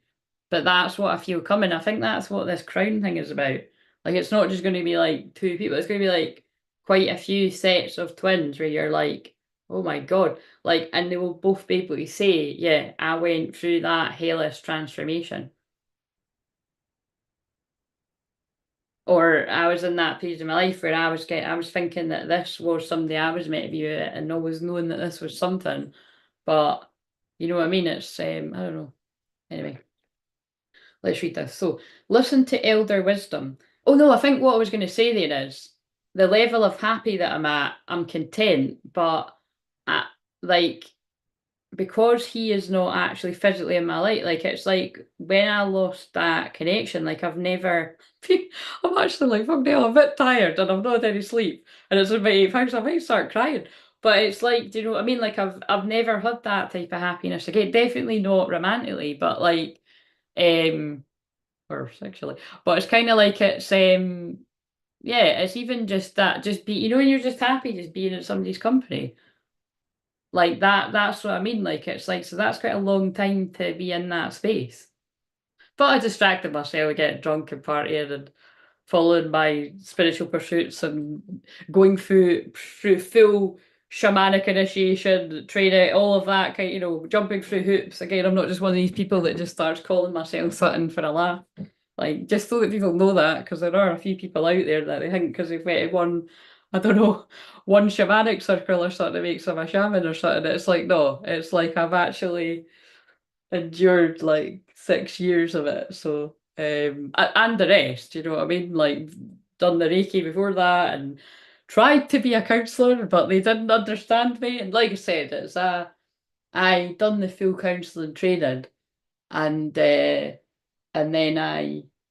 But that's what I feel coming. I think that's what this crown thing is about. Like it's not just going to be like two people, it's going to be like quite a few sets of twins where you're like, oh my God. Like, and they will both be able to say, yeah, I went through that hellish transformation. Or I was in that phase of my life where I was thinking that this was somebody I was meant to be with, and always knowing that this was something. But you know what I mean? It's I don't know. Anyway, let's read this. So, listen to elder wisdom. Oh no, I think what I was going to say there is the level of happy that I'm at. I'm content, but I, like because he is not actually physically in my life, like it's like when I lost that connection, like I've never I'm actually like, fuck no, I'm a bit tired and I've not had any sleep. And it's in my eighth house, I might start crying. But it's like, do you know what I mean? Like I've never had that type of happiness again. Definitely not romantically, but like um or sexually. But it's kinda like it's yeah, it's even just that, just be, when you're just happy just being in somebody's company. Like that's what I mean. Like it's like, so that's quite a long time to be in that space. But I distracted myself, getting drunk and partying and following my spiritual pursuits and going through full shamanic initiation, training, all of that kind, jumping through hoops. Again, I'm not just one of these people that just starts calling myself something for a laugh. Like, just so that people know that, because there are a few people out there that they think because they've went to one, I don't know, one shamanic circle or something that makes them a shaman or something. It's like, no, it's like I've actually endured like 6 years of it. So, and the rest, you know what I mean? Like, done the Reiki before that and tried to be a counsellor, but they didn't understand me. And like I said, I done the full counselling training, and then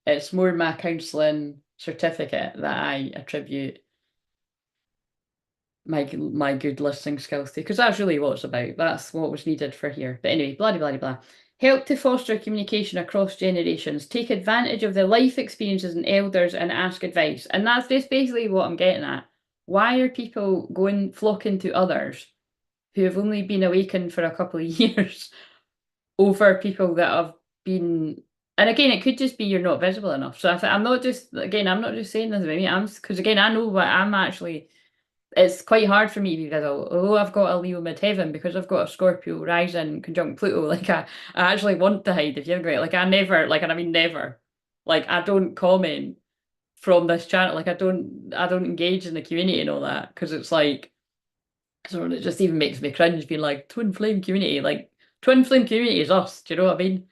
it's more my counselling certificate that I attribute my good listening skills to, because that's really what it's about. That's what was needed for here. But anyway, blah blah blah. Help to foster communication across generations. Take advantage of the life experiences and elders and ask advice. And that's just basically what I'm getting at. Why are people flocking to others who have only been awakened for a couple of years over people that have been? And again, it could just be you're not visible enough. So I'm not just, again, I'm not just saying this about me. Because again, I know what I'm actually, it's quite hard for me because although I've got a Leo midheaven, because I've got a Scorpio rising conjunct Pluto, like I actually want to hide, if you agree. Like I never, like, and I mean never, like I don't comment from this channel. Like I don't engage in the community and all that because it's like, so it just even makes me cringe being like Twinflame community. Like Twinflame community is us. Do you know what I mean?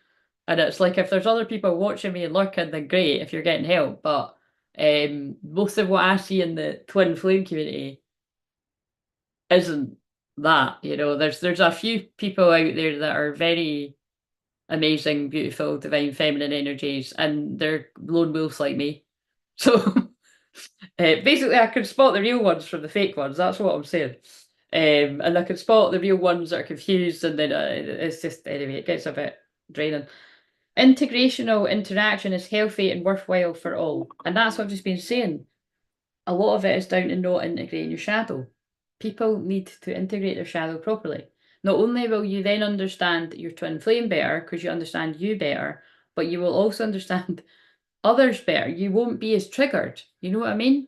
And it's like if there's other people watching me and lurking, then great if you're getting help. But most of what I see in the Twinflame community isn't that. There's a few people out there that are very amazing, beautiful, divine feminine energies, and they're lone wolves like me. So basically, I can spot the real ones from the fake ones. That's what I'm saying. And I can spot the real ones that are confused, and then it's just anyway, it gets a bit draining. Integrational interaction is healthy and worthwhile for all, and that's what I've just been saying. A lot of it is down to not integrating your shadow. People need to integrate their shadow properly. Not only will you then understand your twin flame better because you understand you better, but you will also understand others better. You won't be as triggered. You know what I mean?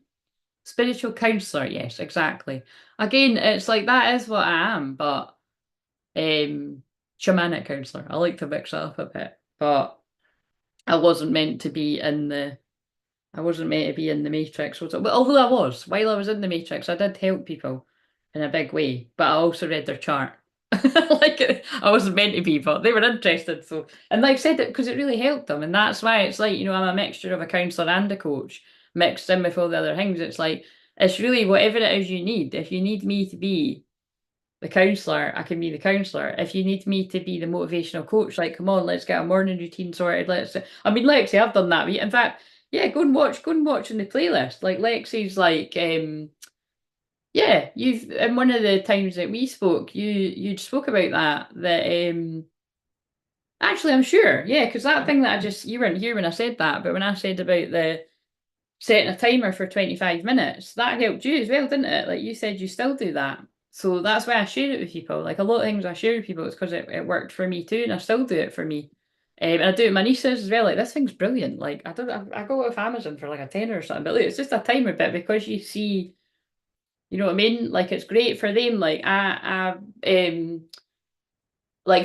Spiritual counselor, yes, exactly. Again, it's like that is what I am, but shamanic counselor. I like to mix it up a bit, but I wasn't meant to be in the I wasn't meant to be in the Matrix. But although I was, while I was in the Matrix, I did help people in a big way. But I also read their chart. Like I wasn't meant to be, but they were interested. So and like I said it because it really helped them, and that's why it's like I'm a mixture of a counselor and a coach mixed in with all the other things. It's like it's really whatever it is you need. If you need me to be the counselor, I can be the counselor. If you need me to be the motivational coach, like, come on, let's get a morning routine sorted. I mean, Lexi, I've done that. In fact, yeah, go and watch in the playlist. Like Lexi's like, yeah, you've in one of the times that we spoke, you spoke about that actually I'm sure, yeah, because that thing that you weren't here when I said that, but when I said about the setting a timer for 25 minutes, that helped you as well, didn't it? Like you said, you still do that. So that's why I share it with people. Like a lot of things I share with people, it's because it worked for me too, and I still do it for me. And I do it with my nieces as well. Like this thing's brilliant. Like I go off Amazon for like a tenner or something, but look, it's just a timer bit because you see, you know what I mean? Like it's great for them. Like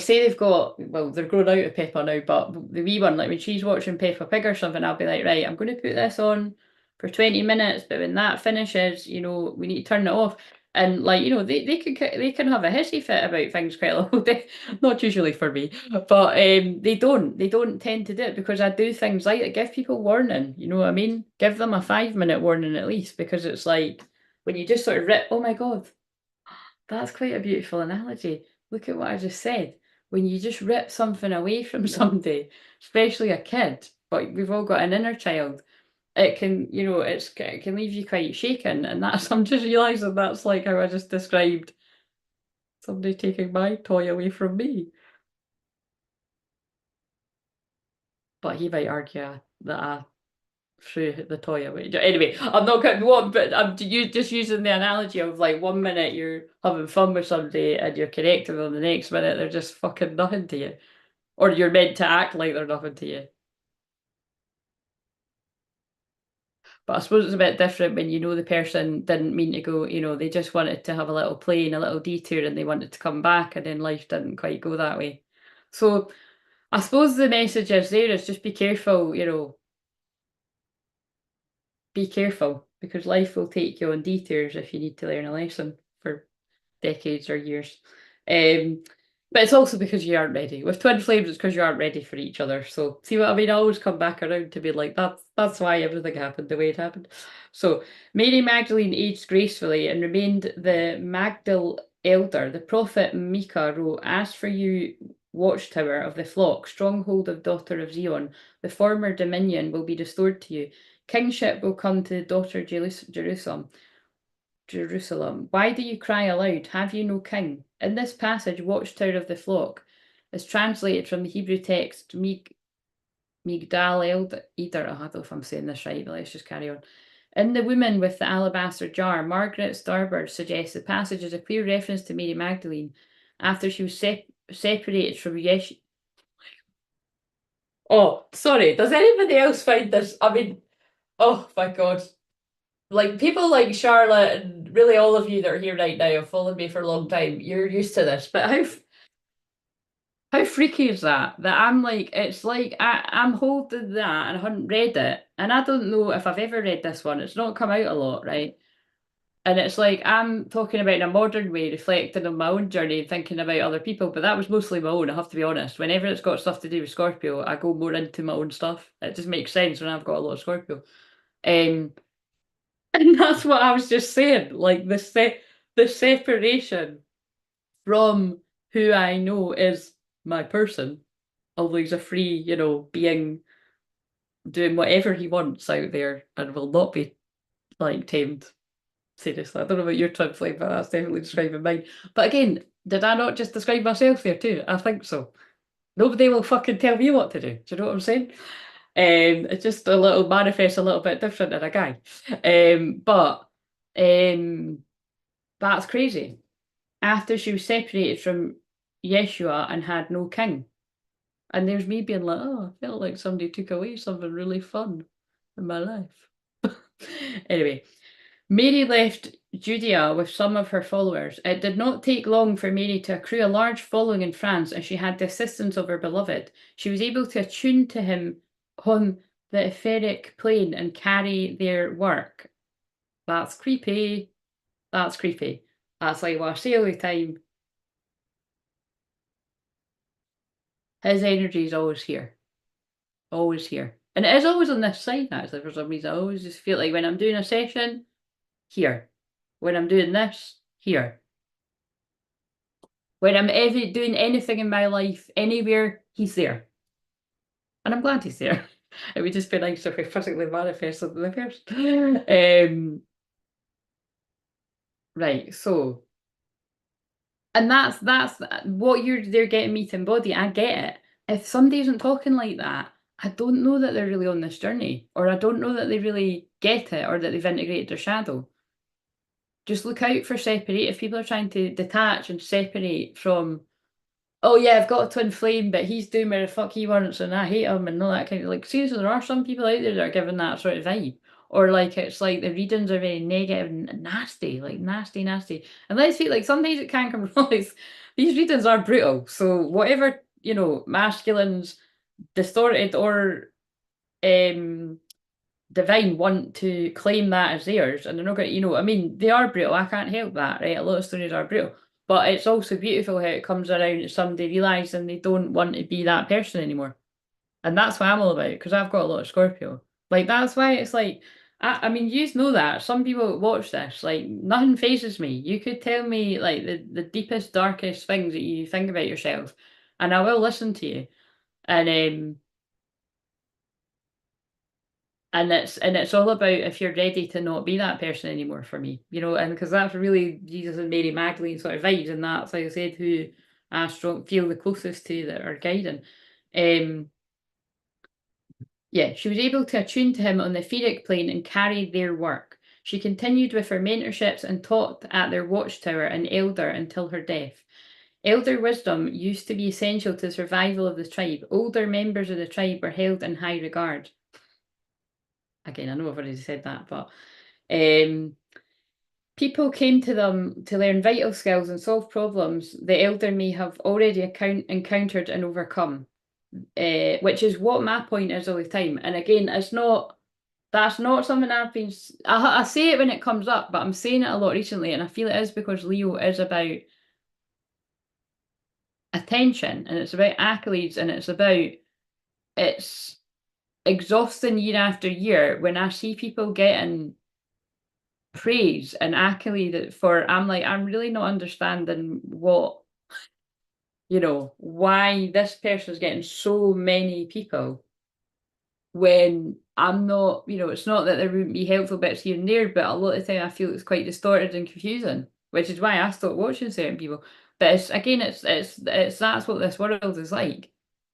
say they've got they're growing out of Peppa now, but the wee one, like when she's watching Peppa Pig or something, I'll be like, right, I'm going to put this on for 20 minutes, but when that finishes, we need to turn it off. And like, they can have a hissy fit about things quite a lot. Not usually for me, but they don't tend to do it because I do things like that, give people warning, you know what I mean? Give them a 5 minute warning at least, because it's like when you just sort of rip, oh my God, that's quite a beautiful analogy. Look at what I just said. When you just rip something away from somebody, especially a kid, but we've all got an inner child, it can, it can leave you quite shaken. And that's, I'm just realizing that's like how I just described somebody taking my toy away from me. But he might argue that I threw the toy away. Anyway, I'm not cutting one, but I'm just using the analogy of like 1 minute you're having fun with somebody and you're connecting with them, the next minute they're just fucking nothing to you. Or you're meant to act like they're nothing to you. But I suppose it's a bit different when you know the person didn't mean to go, they just wanted to have a little play and a little detour and they wanted to come back and then life didn't quite go that way. So I suppose the message is there is just be careful, be careful because life will take you on detours if you need to learn a lesson for decades or years. Um, but it's also because you aren't ready. With twin flames, it's because you aren't ready for each other. So see what I mean? I always come back around to be like that's why everything happened the way it happened. So Mary Magdalene aged gracefully and remained the Magdal elder. The prophet Micah wrote, "As for you, watchtower of the flock, stronghold of daughter of Zion, the former dominion will be restored to you. Kingship will come to the daughter Jerusalem. Jerusalem, why do you cry aloud? Have you no king?" In this passage, Watchtower of the Flock is translated from the Hebrew text Migdal Eder. I don't know if I'm saying this right, but let's just carry on. In The Woman with the Alabaster Jar, Margaret Starbird suggests the passage is a clear reference to Mary Magdalene after she was separated from Yeshua. Oh, sorry. Does anybody else find this? I mean, oh my God. Like people like Charlotte and really all of you that are here right now have followed me for a long time. You're used to this, but how freaky is that? That I'm like, it's like I'm holding that and I hadn't read it, and I don't know if I've ever read this one. It's not come out a lot, right? And it's like I'm talking about in a modern way, reflecting on my own journey and thinking about other people, but that was mostly my own, I have to be honest. Whenever it's got stuff to do with Scorpio, I go more into my own stuff. It just makes sense when I've got a lot of Scorpio. Um, and that's what I was just saying, like the separation from who I know is my person, although he's a free, being doing whatever he wants out there and will not be like tamed. Seriously, I don't know about your Twinflame, but that's definitely describing mine. But again, did I not just describe myself there too? I think so. Nobody will fucking tell me what to do. Do you know what I'm saying? It's just a little manifest a little bit different in a guy. But that's crazy. After she was separated from Yeshua and had no king. And there's me being like, oh, I felt like somebody took away something really fun in my life. Anyway, Mary left Judea with some of her followers. It did not take long for Mary to accrue a large following in France, and she had the assistance of her beloved. She was able to attune to him on the etheric plane and carry their work. That's creepy. That's creepy. That's like what I say all the time. His energy is always here. Always here. And it is always on this side, actually, for some reason. I always just feel like when I'm doing a session, here. When I'm doing this, here. When I'm ever doing anything in my life, anywhere, he's there. And I'm glad he's there. It would just be nice if we physically manifested in the first. Right, so. And that's what they're getting me to embody. I get it. If somebody isn't talking like that, I don't know that they're really on this journey, or I don't know that they really get it, or that they've integrated their shadow. Just look out for separate. If people are trying to detach and separate from, oh yeah, I've got a twin flame, but he's doing where the fuck he wants and I hate him and all that kind of, like, seriously, there are some people out there that are giving that sort of vibe. Or like it's like the readings are very negative and nasty, like nasty, nasty. And let's see, like sometimes it can come across. These readings are brutal. So whatever, masculines distorted or divine want to claim that as theirs, and they're not going to, I mean, they are brutal. I can't help that, right? A lot of stories are brutal, but it's also beautiful how it comes around that somebody realising they don't want to be that person anymore. And that's what I'm all about, because I've got a lot of Scorpio. Like, that's why it's like, I mean, you know that. Some people watch this, like, nothing phases me. You could tell me, like, the deepest, darkest things that you think about yourself, and I will listen to you. And it's all about if you're ready to not be that person anymore for me, and because that's really Jesus and Mary Magdalene sort of vibes, and that's, like I said, who I feel the closest to that are guiding. Yeah, she was able to attune to him on the etheric plane and carry their work. She continued with her mentorships and taught at their watchtower and elder until her death. Elder wisdom used to be essential to the survival of the tribe. Older members of the tribe were held in high regard. Again, I know I've already said that, but people came to them to learn vital skills and solve problems the elder may have already encountered and overcome, which is what my point is all the time. And again, that's not something I've been. I say it when it comes up, but I'm saying it a lot recently, and I feel it is because Leo is about attention, and it's about accolades, and it's exhausting year after year when I see people getting praise and accolade for, I'm like, I'm really not understanding why this person's getting so many people when I'm not, it's not that there wouldn't be helpful bits here and there, but a lot of the time I feel it's quite distorted and confusing, which is why I stopped watching certain people. But it's that's what this world is like.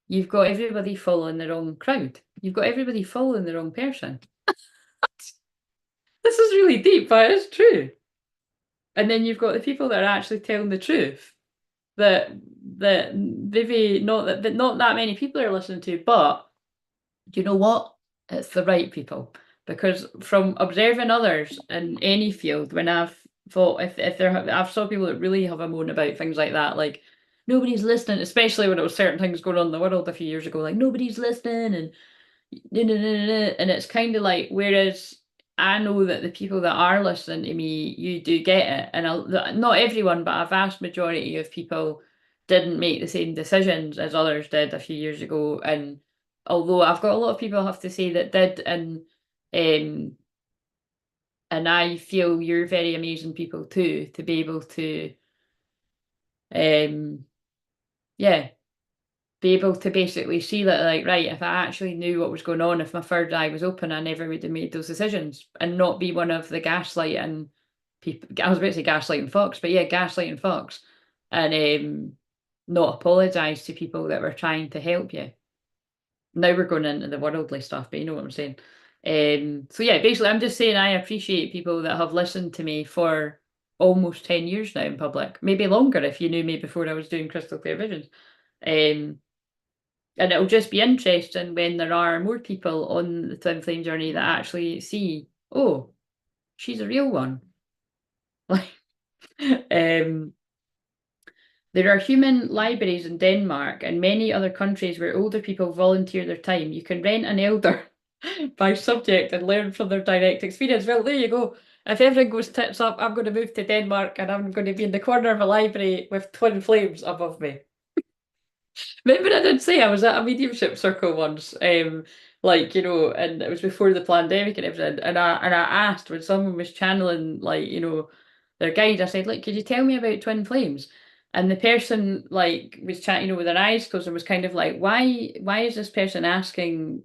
You've got everybody following the wrong crowd. You've got everybody following the wrong person. This is really deep, but it's true. And then you've got the people that are actually telling the truth that maybe not that many people are listening to, but you know what? It's the right people. Because from observing others in any field, when I've thought if I've saw people that really have a moan about things like that, like nobody's listening, especially when it was certain things going on in the world a few years ago, like nobody's listening, and no, no, no, no, no. And it's kind of like, whereas I know that the people that are listening to me, you do get it. And not everyone, but a vast majority of people didn't make the same decisions as others did a few years ago. And although I've got a lot of people I have to say that did, um, and I feel you're very amazing people too, to be able to, um, yeah, be able to basically see that, like, right, if I actually knew what was going on, if my third eye was open, I never would have made those decisions and not be one of the gaslighting people. I was about to say gaslighting Fox, but yeah, gaslighting Fox, and not apologise to people that were trying to help you. Now we're going into the worldly stuff, but you know what I'm saying. So yeah, basically, I'm just saying I appreciate people that have listened to me for almost 10 years now in public, maybe longer if you knew me before I was doing crystal clear visions. Um, and it'll just be interesting when there are more people on the twin flame journey that actually see, oh, she's a real one. Like, um, there are human libraries in Denmark and many other countries where older people volunteer their time. You can rent an elder by subject and learn from their direct experience. Well, there you go. If everything goes tits up, I'm going to move to Denmark and I'm going to be in the corner of a library with twin flames above me. Remember I did say I was at a mediumship circle once, like, and it was before the pandemic and everything, and I asked when someone was channeling, like, their guide, I said, like, could you tell me about twin flames? And the person, like, was chatting, with their eyes closed and was kind of like, why is this person asking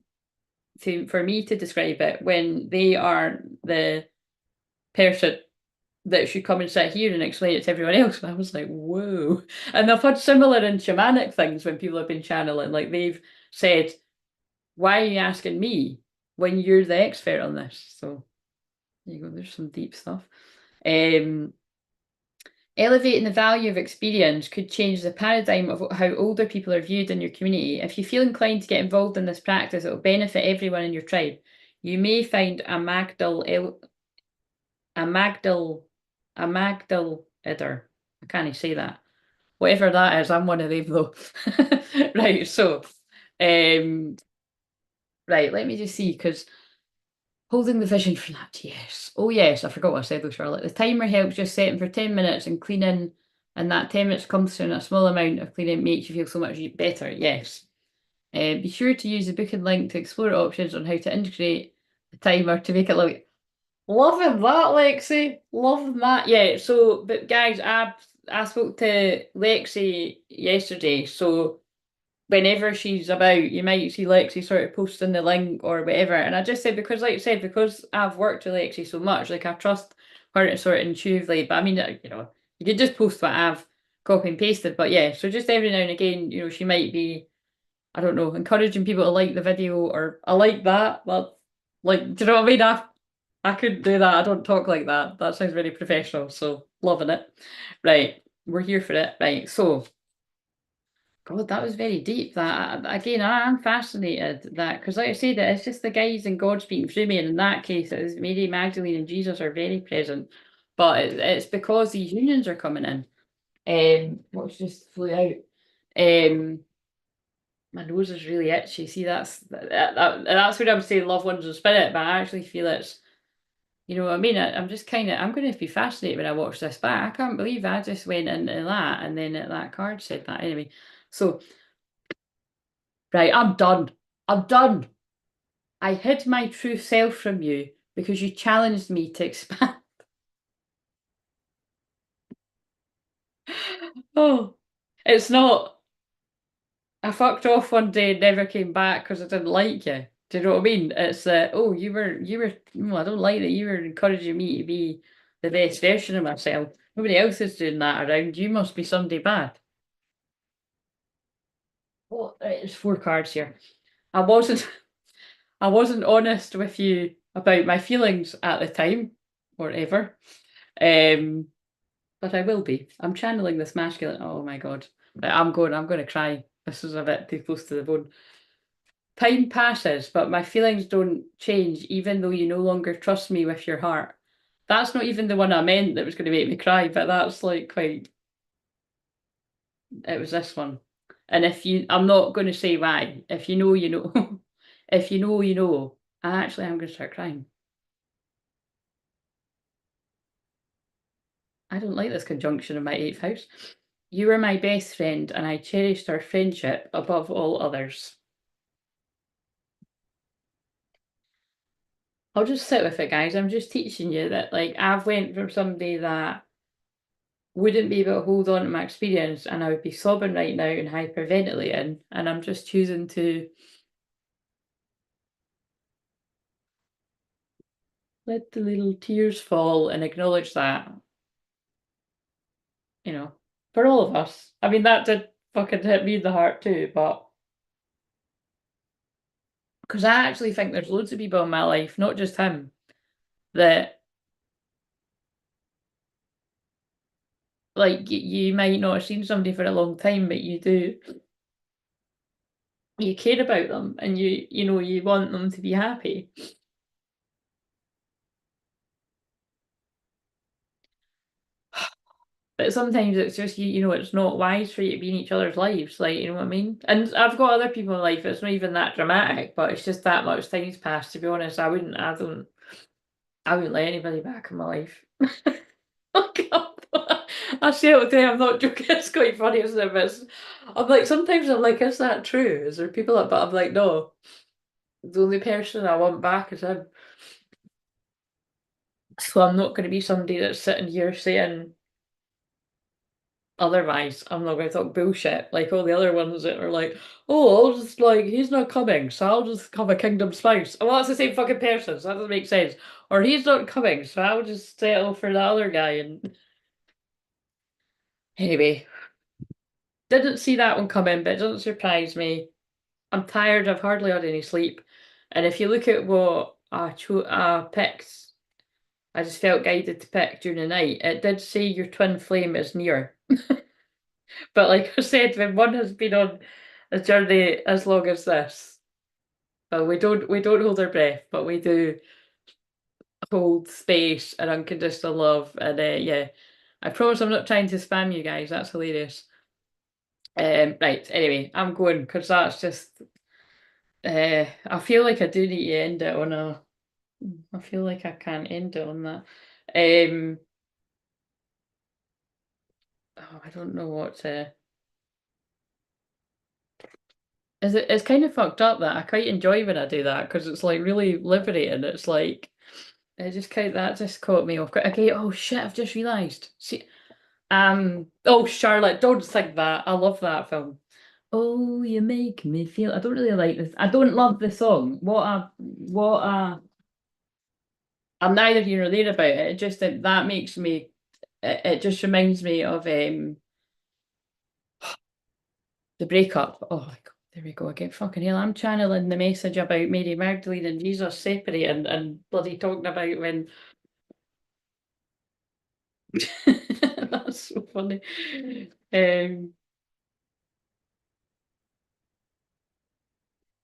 for me to describe it when they are the person that should come and sit here and explain it to everyone else. And I was like, whoa. And I've had similar in shamanic things when people have been channeling, like they've said, why are you asking me when you're the expert on this? So there you go, there's some deep stuff. Um, Elevating the value of experience could change the paradigm of how older people are viewed in your community. If you feel inclined to get involved in this practice, it will benefit everyone in your tribe. You may find a Magdal, a Magdal Idder. I can't say that. Whatever that is, I'm one of them though. Right, so, um, right, let me just see, because holding the vision for that, yes. Oh, yes, I forgot what I said though, Charlotte. The timer helps just setting for 10 minutes and cleaning, and that 10 minutes comes through, and a small amount of cleaning makes you feel so much better, yes. Be sure to use the booking link to explore options on how to integrate the timer to make it look. Loving that, Lexi. Loving that. Yeah, so, but guys, I spoke to Lexi yesterday, so whenever she's about, you might see Lexi sort of posting the link or whatever. And I just said, because like I said, because I've worked with Lexi so much, like I trust her to sort of intuitively, but I mean, you could just post what I've copy and pasted. But yeah, so just every now and again, she might be, I don't know, encouraging people to like the video or I like that. But like, do you know what I mean? I couldn't do that. I don't talk like that. That sounds very professional. So loving it. Right. We're here for it. Right. So, God, that was very deep. That again, I'm fascinated that because, like I said, it's just the guys and God speaking through me. And in that case, it was Mary, Magdalene, and Jesus are very present. But it's because these unions are coming in. What's just flew out. Um, my nose is really itchy. See, that's what I'm saying. Loved ones in spirit, but I actually feel it's. You know what I mean? I'm just kind of, I'm going to be fascinated when I watch this back. I can't believe I just went into that and then that card said that. Anyway, so, right, I'm done. I'm done. I hid my true self from you because you challenged me to expand. Oh, it's not. I fucked off one day and never came back because I didn't like you. Do you know what I mean? It's oh, I don't like that you were encouraging me to be the best version of myself. Nobody else is doing that around. You must be somebody bad. Well, it's four cards here. I wasn't I wasn't honest with you about my feelings at the time, or ever. Um, but I will be. I'm channeling this masculine. Oh my God. Right, I'm going to cry. This is a bit too close to the bone. Time passes, but my feelings don't change, even though you no longer trust me with your heart. That's not even the one I meant that was going to make me cry, but that's like quite, it was this one. And if you, I'm not going to say why. If you know, you know. if you know, you know. I actually am going to start crying. I don't like this conjunction in my 8th house. You were my best friend, and I cherished our friendship above all others. I'll just sit with it, guys. I'm just teaching you that, like, I've went from somebody that wouldn't be able to hold on to my experience, and I would be sobbing right now and hyperventilating, and I'm just choosing to let the little tears fall and acknowledge that, for all of us. I mean, that did fucking hit me in the heart too, but because I actually think there's loads of people in my life, not just him, that like you might not have seen somebody for a long time, but you care about them, and you want them to be happy. But sometimes it's just it's not wise for you to be in each other's lives, like, you know what I mean? And I've got other people in life, it's not even that dramatic, but it's just that much time's passed, to be honest. I wouldn't let anybody back in my life. I say it all the time, I'm not joking, it's quite funny, isn't it? But sometimes I'm like, is that true? Is there people that, but I'm like, no. The only person I want back is him. So I'm not gonna be somebody that's sitting here saying otherwise. I'm not gonna talk bullshit like all the other ones that are like, oh, I'll just like he's not coming, so I'll just have a kingdom spouse. Well, that's the same fucking person, so that doesn't make sense. Or he's not coming, so I'll just settle for the other guy. And anyway, didn't see that one coming, but it doesn't surprise me. I'm tired. I've hardly had any sleep, and if you look at what I picked, I just felt guided to pick during the night. It did say your twin flame is near. But like I said, when one has been on a journey as long as this, well, we don't hold our breath, but we do hold space and unconditional love. And yeah, I promise I'm not trying to spam you guys. That's hilarious. Right. Anyway, I'm going because that's just. I feel like I do need to end it on a. I feel like I can't end it on that. Oh, I don't know what to. It's kind of fucked up that I quite enjoy when I do that because it's like really liberating. It's like that just caught me off guard. Okay, oh shit, I've just realised. See, oh Charlotte, don't think that. I love that film. Oh, you make me feel. I don't really like this. I don't love the song. I'm neither here nor there about it. It just that makes me. It just reminds me of the breakup. Oh my God, there we go again. Fucking hell, I'm channeling the message about Mary Magdalene and Jesus separating and bloody talking about when. That's so funny. Um,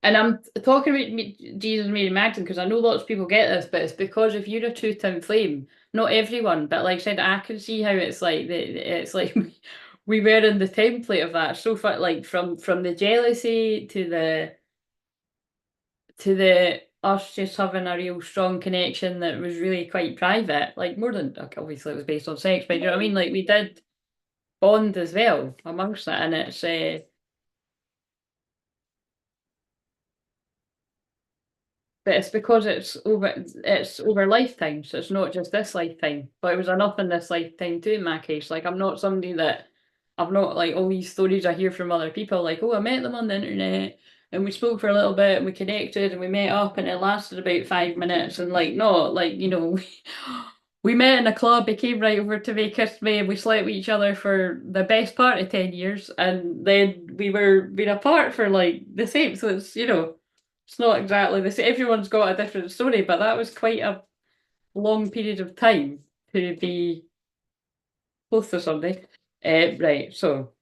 and I'm talking about Jesus and Mary Magdalene because I know lots of people get this, but it's because if you're a two-town flame, not everyone, but like I said, I can see how it's like it's like we were in the template of that so far, like from the jealousy to the us just having a real strong connection that was really quite private, like more than okay, obviously it was based on sex, but you know what I mean? Like we did bond as well amongst it, and but it's because it's over lifetimes. So it's not just this lifetime. But it was enough in this lifetime too in my case. Like I'm not somebody that I've not like all these stories I hear from other people, like, oh, I met them on the internet and we spoke for a little bit and we connected and we met up and it lasted about 5 minutes and like no, like, we met in a club, he came right over to me, kissed me, and we slept with each other for the best part of 10 years and then we were being apart for like the same. So it's not exactly the same. Everyone's got a different story, but that was quite a long period of time to be close to somebody. Right, so,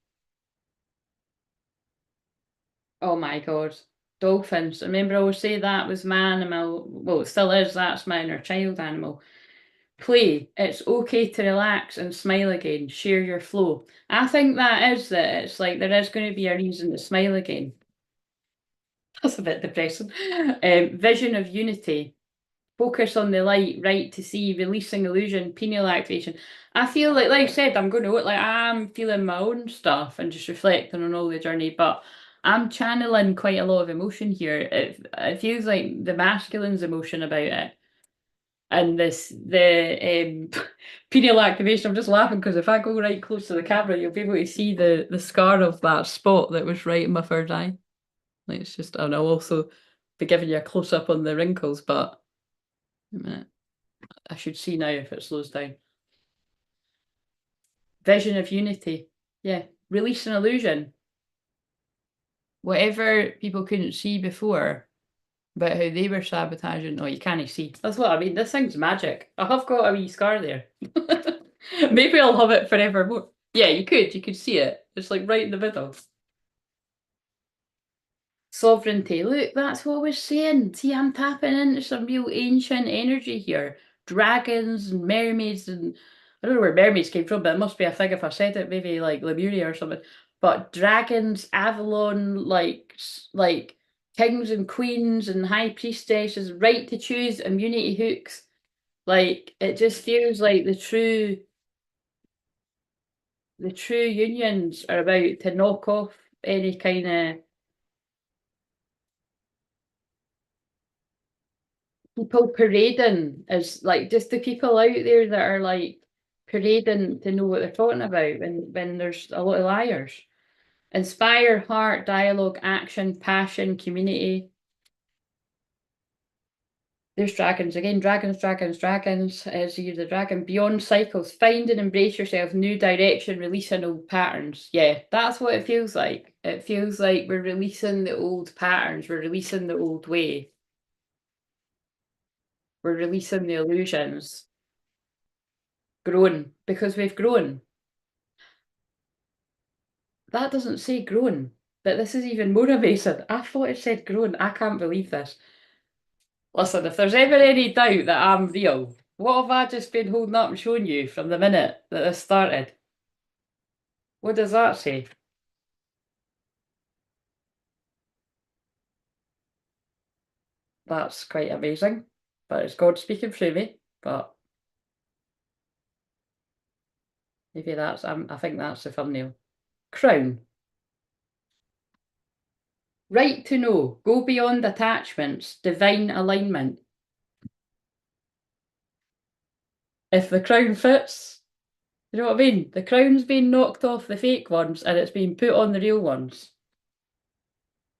oh my God, dolphins. Remember, I always say that was my animal. Well, it still is. That's my inner child animal. Play. It's okay to relax and smile again. Share your flow. I think that is that. It's like there is going to be a reason to smile again. That's a bit depressing. Vision of unity. Focus on the light, right to see, releasing illusion, pineal activation. I feel like I said, I'm going to like I'm feeling my own stuff and just reflecting on all the journey, but I'm channeling quite a lot of emotion here. It feels like the masculine's emotion about it. And the pineal activation, I'm just laughing because if I go right close to the camera, you'll be able to see the scar of that spot that was right in my third eye. Like it's just, and I'll also be giving you a close up on the wrinkles, but a minute. I should see now if it slows down. Vision of unity. Yeah. Release an illusion. Whatever people couldn't see before about how they were sabotaging. Oh, you can't see. That's what I mean. This thing's magic. I have got a wee scar there. Maybe I'll have it forevermore. Yeah, you could. You could see it. It's like right in the middle. Sovereignty. Look, that's what I was saying. See, I'm tapping into some real ancient energy here. Dragons and mermaids and I don't know where mermaids came from, but it must be a thing if I said it, maybe like Lemuria or something. But dragons, Avalon, like kings and queens and high priestesses, right to choose, immunity hooks. Like it just feels like the true unions are about to knock off any kind of people parading as like just the people out there that are like parading to know what they're talking about when there's a lot of liars. Inspire heart, dialogue, action, passion, community. There's dragons again, dragons, dragons, dragons. Is you're the dragon. Beyond cycles, find and embrace yourself, new direction, releasing old patterns. Yeah, that's what it feels like. It feels like we're releasing the old patterns, we're releasing the old way, we're releasing the illusions. Grown because we've grown. That doesn't say grown, but this is even more amazing. I thought it said grown. I can't believe this. Listen, if there's ever any doubt that I'm real, what have I just been holding up and showing you from the minute that this started? What does that say? That's quite amazing. But it's God speaking through me. But maybe I think that's the thumbnail. Crown. Right to know. Go beyond attachments. Divine alignment. If the crown fits, you know what I mean? The crown's been knocked off the fake ones and it's been put on the real ones.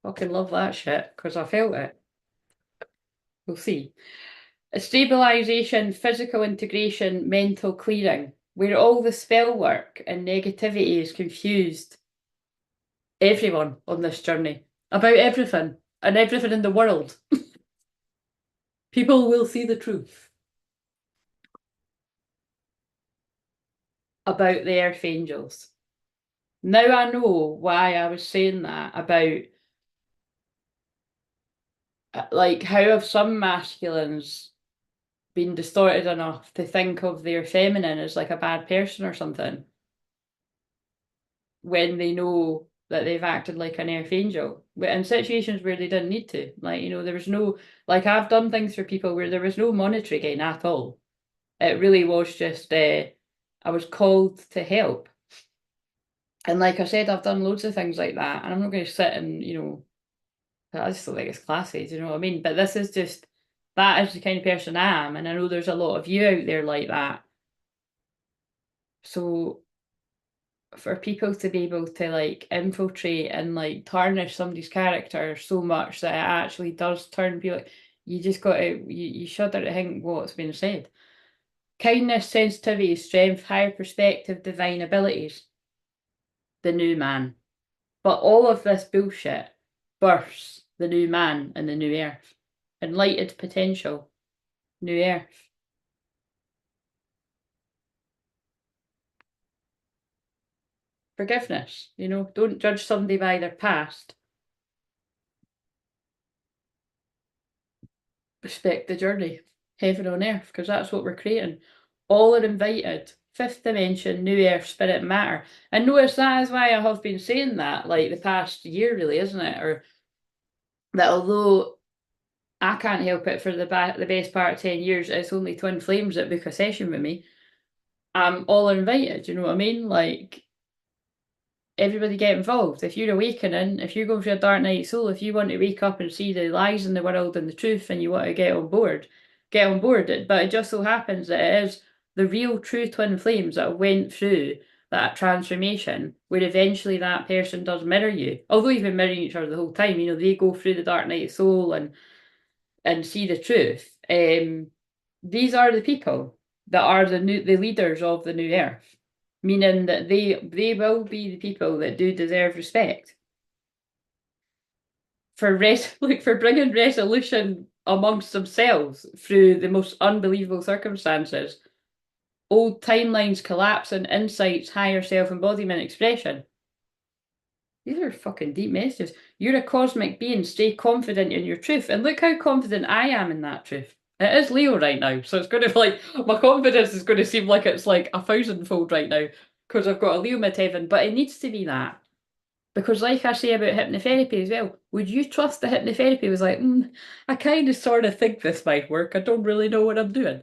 Fucking love that shit because I felt it. We'll see. A stabilization, physical integration, mental clearing, where all the spell work and negativity is confused. Everyone on this journey about everything and everything in the world. People will see the truth about the earth angels. Now I know why I was saying that about like how have some masculines been distorted enough to think of their feminine as like a bad person or something when they know that they've acted like an earth angel in situations where they didn't need to. Like, there was no, like, I've done things for people where there was no monetary gain at all. It really was just, I was called to help. And like I said, I've done loads of things like that. And I'm not going to sit and, I just don't think it's classy, do you know what I mean? But this is just, that is the kind of person I am. And I know there's a lot of you out there like that. So for people to be able to like infiltrate and like tarnish somebody's character so much that it actually does turn people, you just got to, you shudder to think what's been said. Kindness, sensitivity, strength, higher perspective, divine abilities, the new man. But all of this bullshit bursts the new man and the new earth. Enlightened potential, new earth. Forgiveness, don't judge somebody by their past. Respect the journey, heaven on earth, because that's what we're creating. All are invited. Fifth dimension, new earth, spirit, matter. And notice that is why I have been saying that like the past year, really, isn't it? Or that although I can't help it for the best part of 10 years, it's only twin flames that book a session with me. I'm all invited, you know what I mean? Like, everybody get involved. If you're awakening, if you're going through a dark night soul, if you want to wake up and see the lies in the world and the truth and you want to get on board it. But it just so happens that it is the real true twin flames that went through that transformation where eventually that person does mirror you. Although you've been mirroring each other the whole time, you know, they go through the dark night soul and see the truth. These are the people that are the leaders of the new earth, meaning that they will be the people that do deserve respect for like for bringing resolution amongst themselves through the most unbelievable circumstances, old timelines collapse and insights, higher self-embodiment expression. These are fucking deep messages. You're a cosmic being. Stay confident in your truth. And look how confident I am in that truth. It is Leo right now. So it's going to like, my confidence is going to seem like it's like 1,000-fold right now because I've got a Leo midheaven, but it needs to be that. Because like I say about hypnotherapy as well, would you trust the hypnotherapy was like, I kind of sort of think this might work. I don't really know what I'm doing.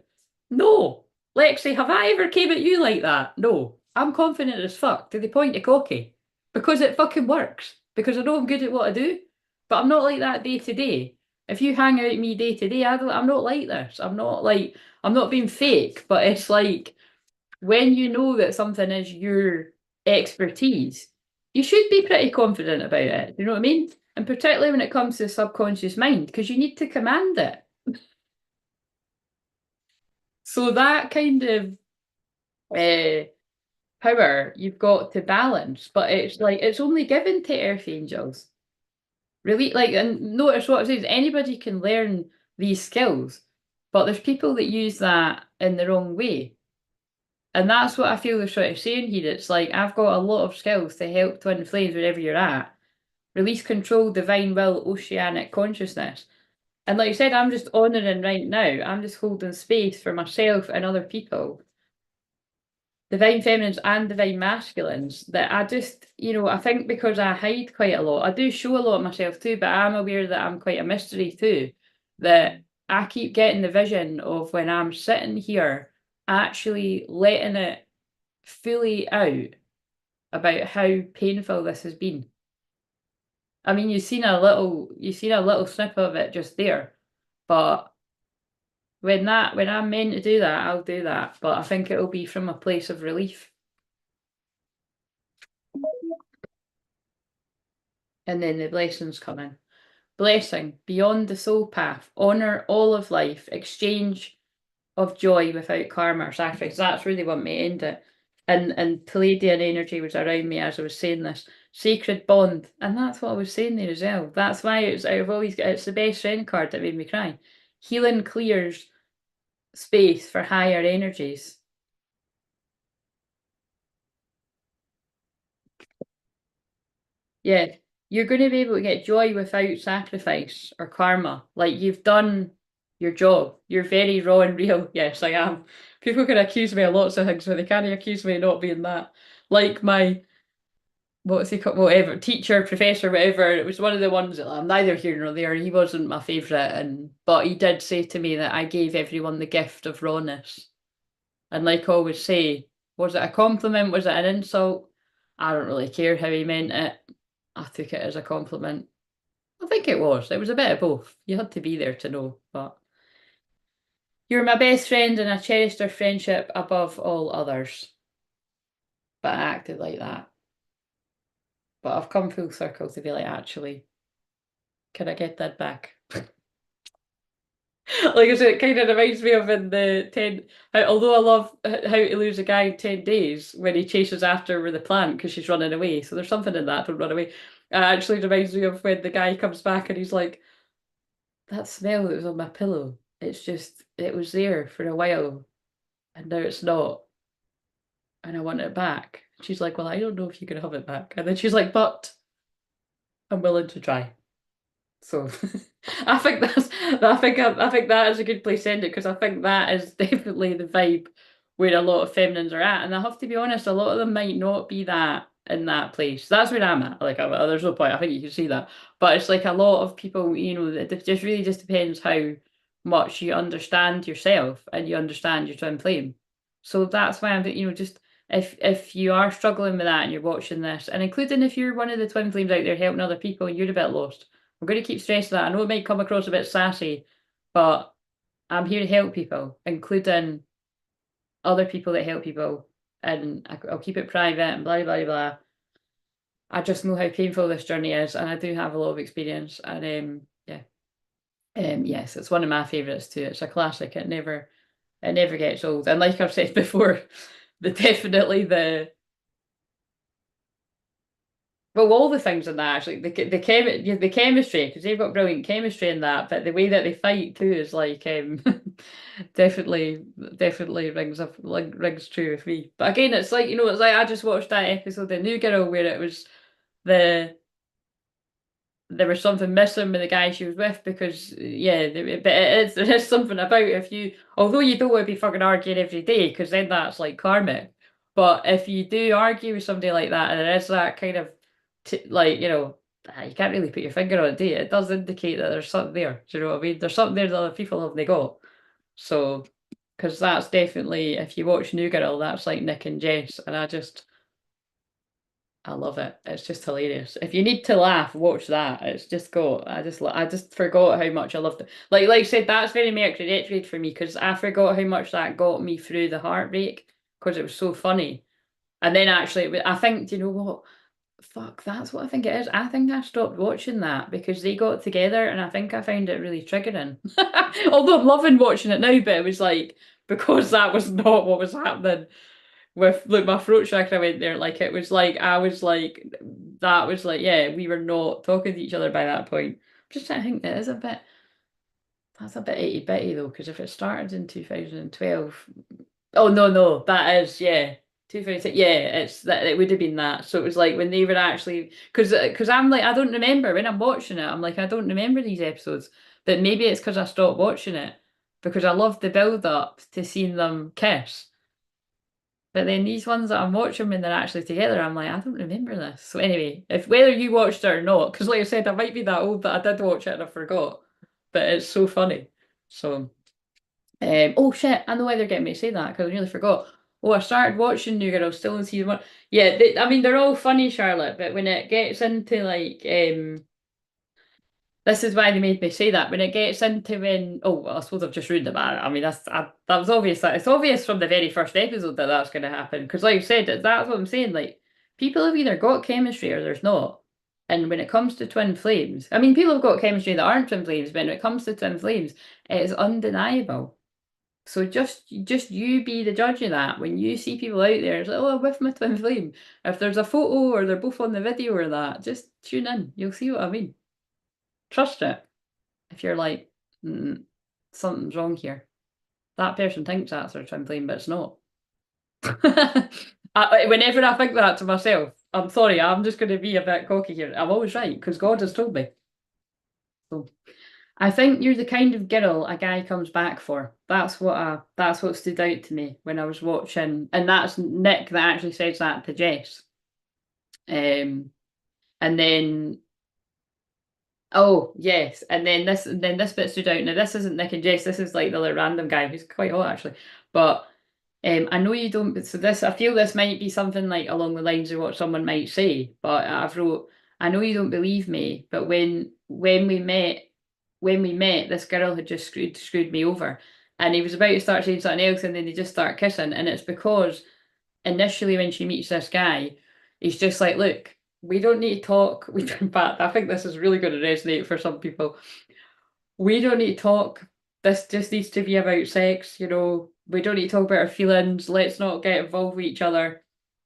No. Lexi, have I ever came at you like that? No. I'm confident as fuck to the point of cocky. Because it fucking works. Because I know I'm good at what I do. But I'm not like that day to day. If you hang out with me day to day, I'm not like this. I'm not being fake, but it's like when you know that something is your expertise, you should be pretty confident about it. You know what I mean? And particularly when it comes to the subconscious mind, because you need to command it. So that kind of power you've got to balance, but it's like it's only given to earth angels. Really, like, and notice what it says, anybody can learn these skills, but there's people that use that in the wrong way. And that's what I feel they're sort of saying here. It's like I've got a lot of skills to help twin flames wherever you're at. Release control, divine will, oceanic consciousness. And like you said, I'm just honouring right now. I'm just holding space for myself and other people, divine feminines and divine masculines, that I just, you know, I think because I hide quite a lot, I do show a lot of myself too, but I'm aware that I'm quite a mystery too, that I keep getting the vision of when I'm sitting here actually letting it fully out about how painful this has been. I mean, you've seen a little snippet of it just there, but when I'm meant to do that, I'll do that. But I think it'll be from a place of relief. And then the blessings come in. Blessing, beyond the soul path, honour all of life, exchange of joy without karma or sacrifice. That's really what me end it. And Palladian energy was around me as I was saying this. Sacred bond. And that's what I was saying there as well. That's why it's I've always got it's the best friend card that made me cry. Healing clears space for higher energies. Yeah, you're going to be able to get joy without sacrifice or karma. Like you've done your job. You're very raw and real. Yes, I am. People can accuse me of lots of things, but they can't accuse me of not being that. Like my what's he called, whatever, teacher, professor, whatever. It was one of the ones that I'm neither here nor there. He wasn't my favourite, and but he did say to me that I gave everyone the gift of rawness. And like I always say, was it a compliment? Was it an insult? I don't really care how he meant it. I took it as a compliment. I think it was. It was a bit of both. You had to be there to know. But you're my best friend, and I cherished our friendship above all others. But I acted like that. But I've come full circle to be like, actually, can I get that back? Like I said, it kind of reminds me of in the 10, although I love how to lose a guy in 10 days when he chases after her with a plant because she's running away. So there's something in that, don't run away. It actually reminds me of when the guy comes back and he's like, that smell that was on my pillow, it's just, it was there for a while and now it's not. And I want it back. She's like, well, I don't know if you can have it back. And then she's like, but I'm willing to try. So I think that is a good place to end it because I think that is definitely the vibe where a lot of feminines are at. And I have to be honest, a lot of them might not be that in that place. That's where I'm at. Like, there's no point. I think you can see that. But it's like a lot of people, it just really just depends how much you understand yourself and you understand your twin flame. So that's why just if you are struggling with that and you're watching this, and including if you're one of the twin flames out there helping other people and you're a bit lost, I'm going to keep stressing that. I know it might come across a bit sassy, but I'm here to help people, including other people that help people, and I'll keep it private and blah blah blah. I just know how painful this journey is, and I do have a lot of experience. And yeah, yes, it's one of my favourites too. It's a classic. It never gets old. And like I've said before, definitely all the things in that actually the chemistry, because they've got brilliant chemistry in that, but the way that they fight too is like definitely rings true with me. But again, it's like it's like I just watched that episode of New Girl where it was the there was something missing with the guy she was with, because yeah, but there is something about, if you, although you don't want to be fucking arguing every day, because then that's like karmic, but if you do argue with somebody like that and there is that kind of like you can't really put your finger on it, do you? It does indicate that there's something there. Do you know what I mean? There's something there that other people haven't got. So because that's definitely, if you watch New Girl, that's like Nick and Jess, and I love it. It's just hilarious. If you need to laugh, watch that. It's just got. I just forgot how much I loved it. Like I said, that's very Mercury retrograde for me, because I forgot how much that got me through the heartbreak, because it was so funny. And then actually, I think, do you know what? Fuck, that's what I think it is. I think I stopped watching that because they got together, and I think I found it really triggering. Although I'm loving watching it now, but it was like, because that was not what was happening with, look, my throat chakra went there. Like, it was like, I was like, that was like, yeah, we were not talking to each other by that point. I'm just trying to think, that's a bit itty bitty though, because if it started in 2012, oh no, no, that is, yeah. 2006, yeah, it's that, it would have been that. So it was like when they were actually, because I'm like, I don't remember when I'm watching it. I'm like, I don't remember these episodes, but maybe it's because I stopped watching it, because I loved the build up to seeing them kiss. But then these ones that I'm watching when they're actually together, I'm like, I don't remember this. So anyway, if whether you watched it or not, because like I said, I might be that old that I did watch it and I forgot. But it's so funny. So, oh shit, I know why they're getting me to say that, because I nearly forgot. Oh, I started watching New Girl, still in season 1. Yeah, I mean they're all funny, Charlotte, but when it gets into like this is why they made me say that. When it gets into oh, well, I suppose I've just ruined it, man. I mean, that was obvious. It's obvious from the very first episode that that's going to happen. Because, like I said, that's what I'm saying. Like, people have either got chemistry or there's not. And when it comes to twin flames, I mean, people have got chemistry that aren't twin flames, but when it comes to twin flames, it is undeniable. So just you be the judge of that. When you see people out there, it's like, oh, I'm with my twin flame. If there's a photo or they're both on the video or that, just tune in. You'll see what I mean. Trust it. If you're like, something's wrong here. That person thinks that's their twin flame, but it's not. Whenever I think that to myself, I'm sorry, I'm just going to be a bit cocky here. I'm always right, because God has told me. So I think you're the kind of girl a guy comes back for. That's what stood out to me when I was watching, and that's Nick that actually says that to Jess. And then oh yes, and then this bit stood out. Now this isn't Nick and Jess. This is like the little random guy who's quite hot actually. But I know you don't. So this, I feel this might be something like along the lines of what someone might say. But I've wrote, I know you don't believe me, but when we met, this girl had just screwed me over, and he was about to start saying something else, and then they just start kissing, and it's because initially when she meets this guy, he's just like, look, we don't need to talk. In fact, I think this is really going to resonate for some people. We don't need to talk. This just needs to be about sex, We don't need to talk about our feelings. Let's not get involved with each other.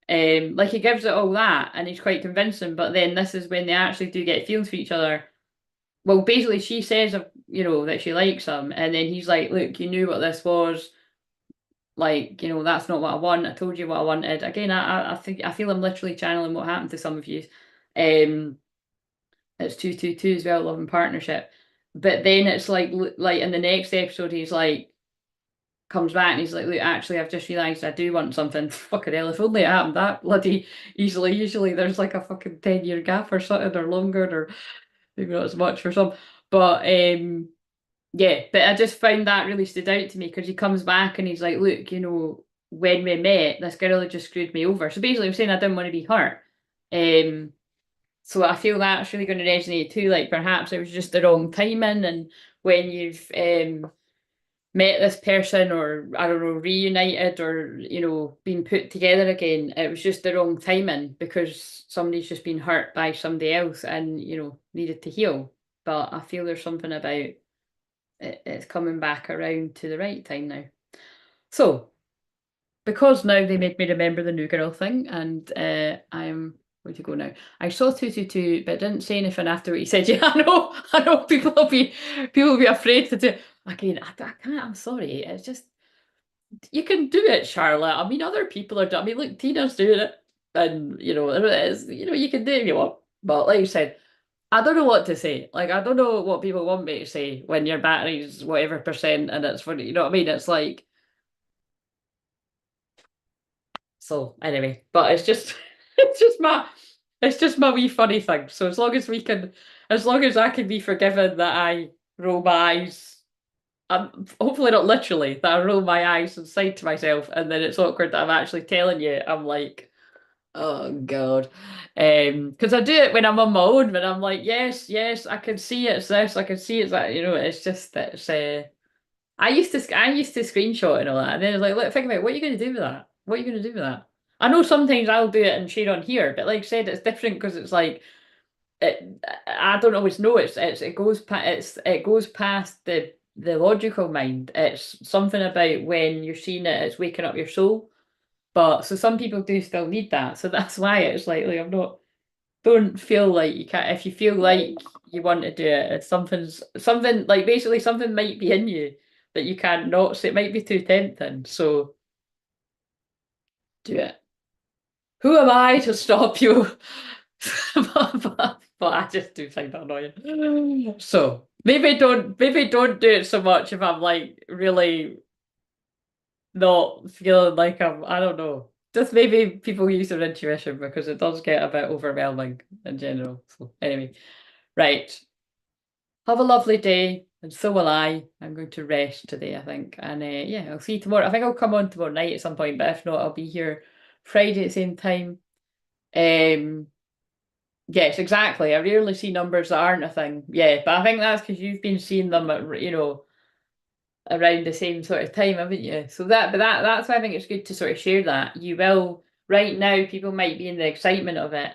Like he gives it all that, and he's quite convincing. But then this is when they actually do get feelings for each other. Well, basically, she says, that she likes him, and then he's like, "Look, you knew what this was. Like, that's not what I want. I told you what I wanted." Again, I think I feel I'm literally channeling what happened to some of you. It's 222 as well, love and partnership. But then it's like in the next episode, he's like, comes back and he's like, look, actually, I've just realised I do want something. Fucking hell, if only it happened that bloody easily. Usually there's like a fucking 10-year gap or something, or longer, or maybe not as much for some. But yeah, but I just found that really stood out to me because he comes back and he's like, look, when we met, this girl had just screwed me over. So basically, I'm saying I didn't want to be hurt. Um, so I feel that's really going to resonate too. Like perhaps it was just the wrong timing, and when you've met this person, or I don't know, reunited, or been put together again, it was just the wrong timing because somebody's just been hurt by somebody else and needed to heal. But I feel there's something about it's coming back around to the right time now. So because now they made me remember the new girl thing, and I am where to go now. I saw 222, but didn't say anything after what you said. Yeah, I know people will be afraid to do again. I can't. I'm sorry. It's just you can do it, Charlotte. I mean, other people are doing. I mean, look, Tina's doing it, and it is. You can do it if you want. But like you said, I don't know what to say. Like, I don't know what people want me to say when your battery's whatever percent and it's funny. You know what I mean? It's like. So anyway, but it's just it's just my wee funny thing. So as long as I can be forgiven that I roll my eyes, hopefully not literally, that I roll my eyes and say to myself, and then it's awkward that I'm actually telling you. I'm like, oh God, because I do it when I'm on my own, when I'm like, yes, I can see it's this, I can see it's that. It's just that it's. I used to screenshot and all that, and then it's like, look, think about it, what are you going to do with that? What are you going to do with that? I know sometimes I'll do it and share on here, but like I said, it's different because it's like I don't always know. It goes past the logical mind. It's something about when you're seeing it, it's waking up your soul. But so some people do still need that. So that's why it's like I'm not. Don't feel like you can't. If you feel like you want to do it, it's something like basically something might be in you that you can't not. So it might be too tempting. So do it. Who am I to stop you? but I just do find that annoying. So maybe don't do it so much if I'm like really not feeling like I don't know. Just maybe people use their intuition because it does get a bit overwhelming in general. So anyway, right. Have a lovely day, and so will I. I'm going to rest today, I think. And yeah, I'll see you tomorrow. I think I'll come on tomorrow night at some point, but if not, I'll be here Friday at the same time. Um, yes, exactly. I rarely see numbers that aren't a thing. Yeah, but I think that's because you've been seeing them at, around the same sort of time, haven't you? So that's why I think it's good to sort of share that. You will right now, people might be in the excitement of it,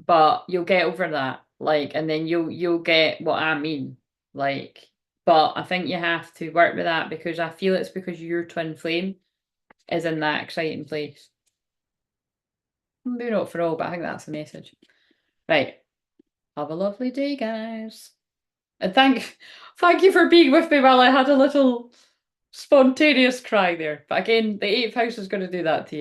but you'll get over that. Like, and then you'll get what I mean. Like, but I think you have to work with that because I feel it's because your twin flame is in that exciting place. Maybe not for all, but I think that's the message. Right. Have a lovely day, guys. And thank you for being with me while I had a little spontaneous cry there. But again, the eighth house is going to do that to you.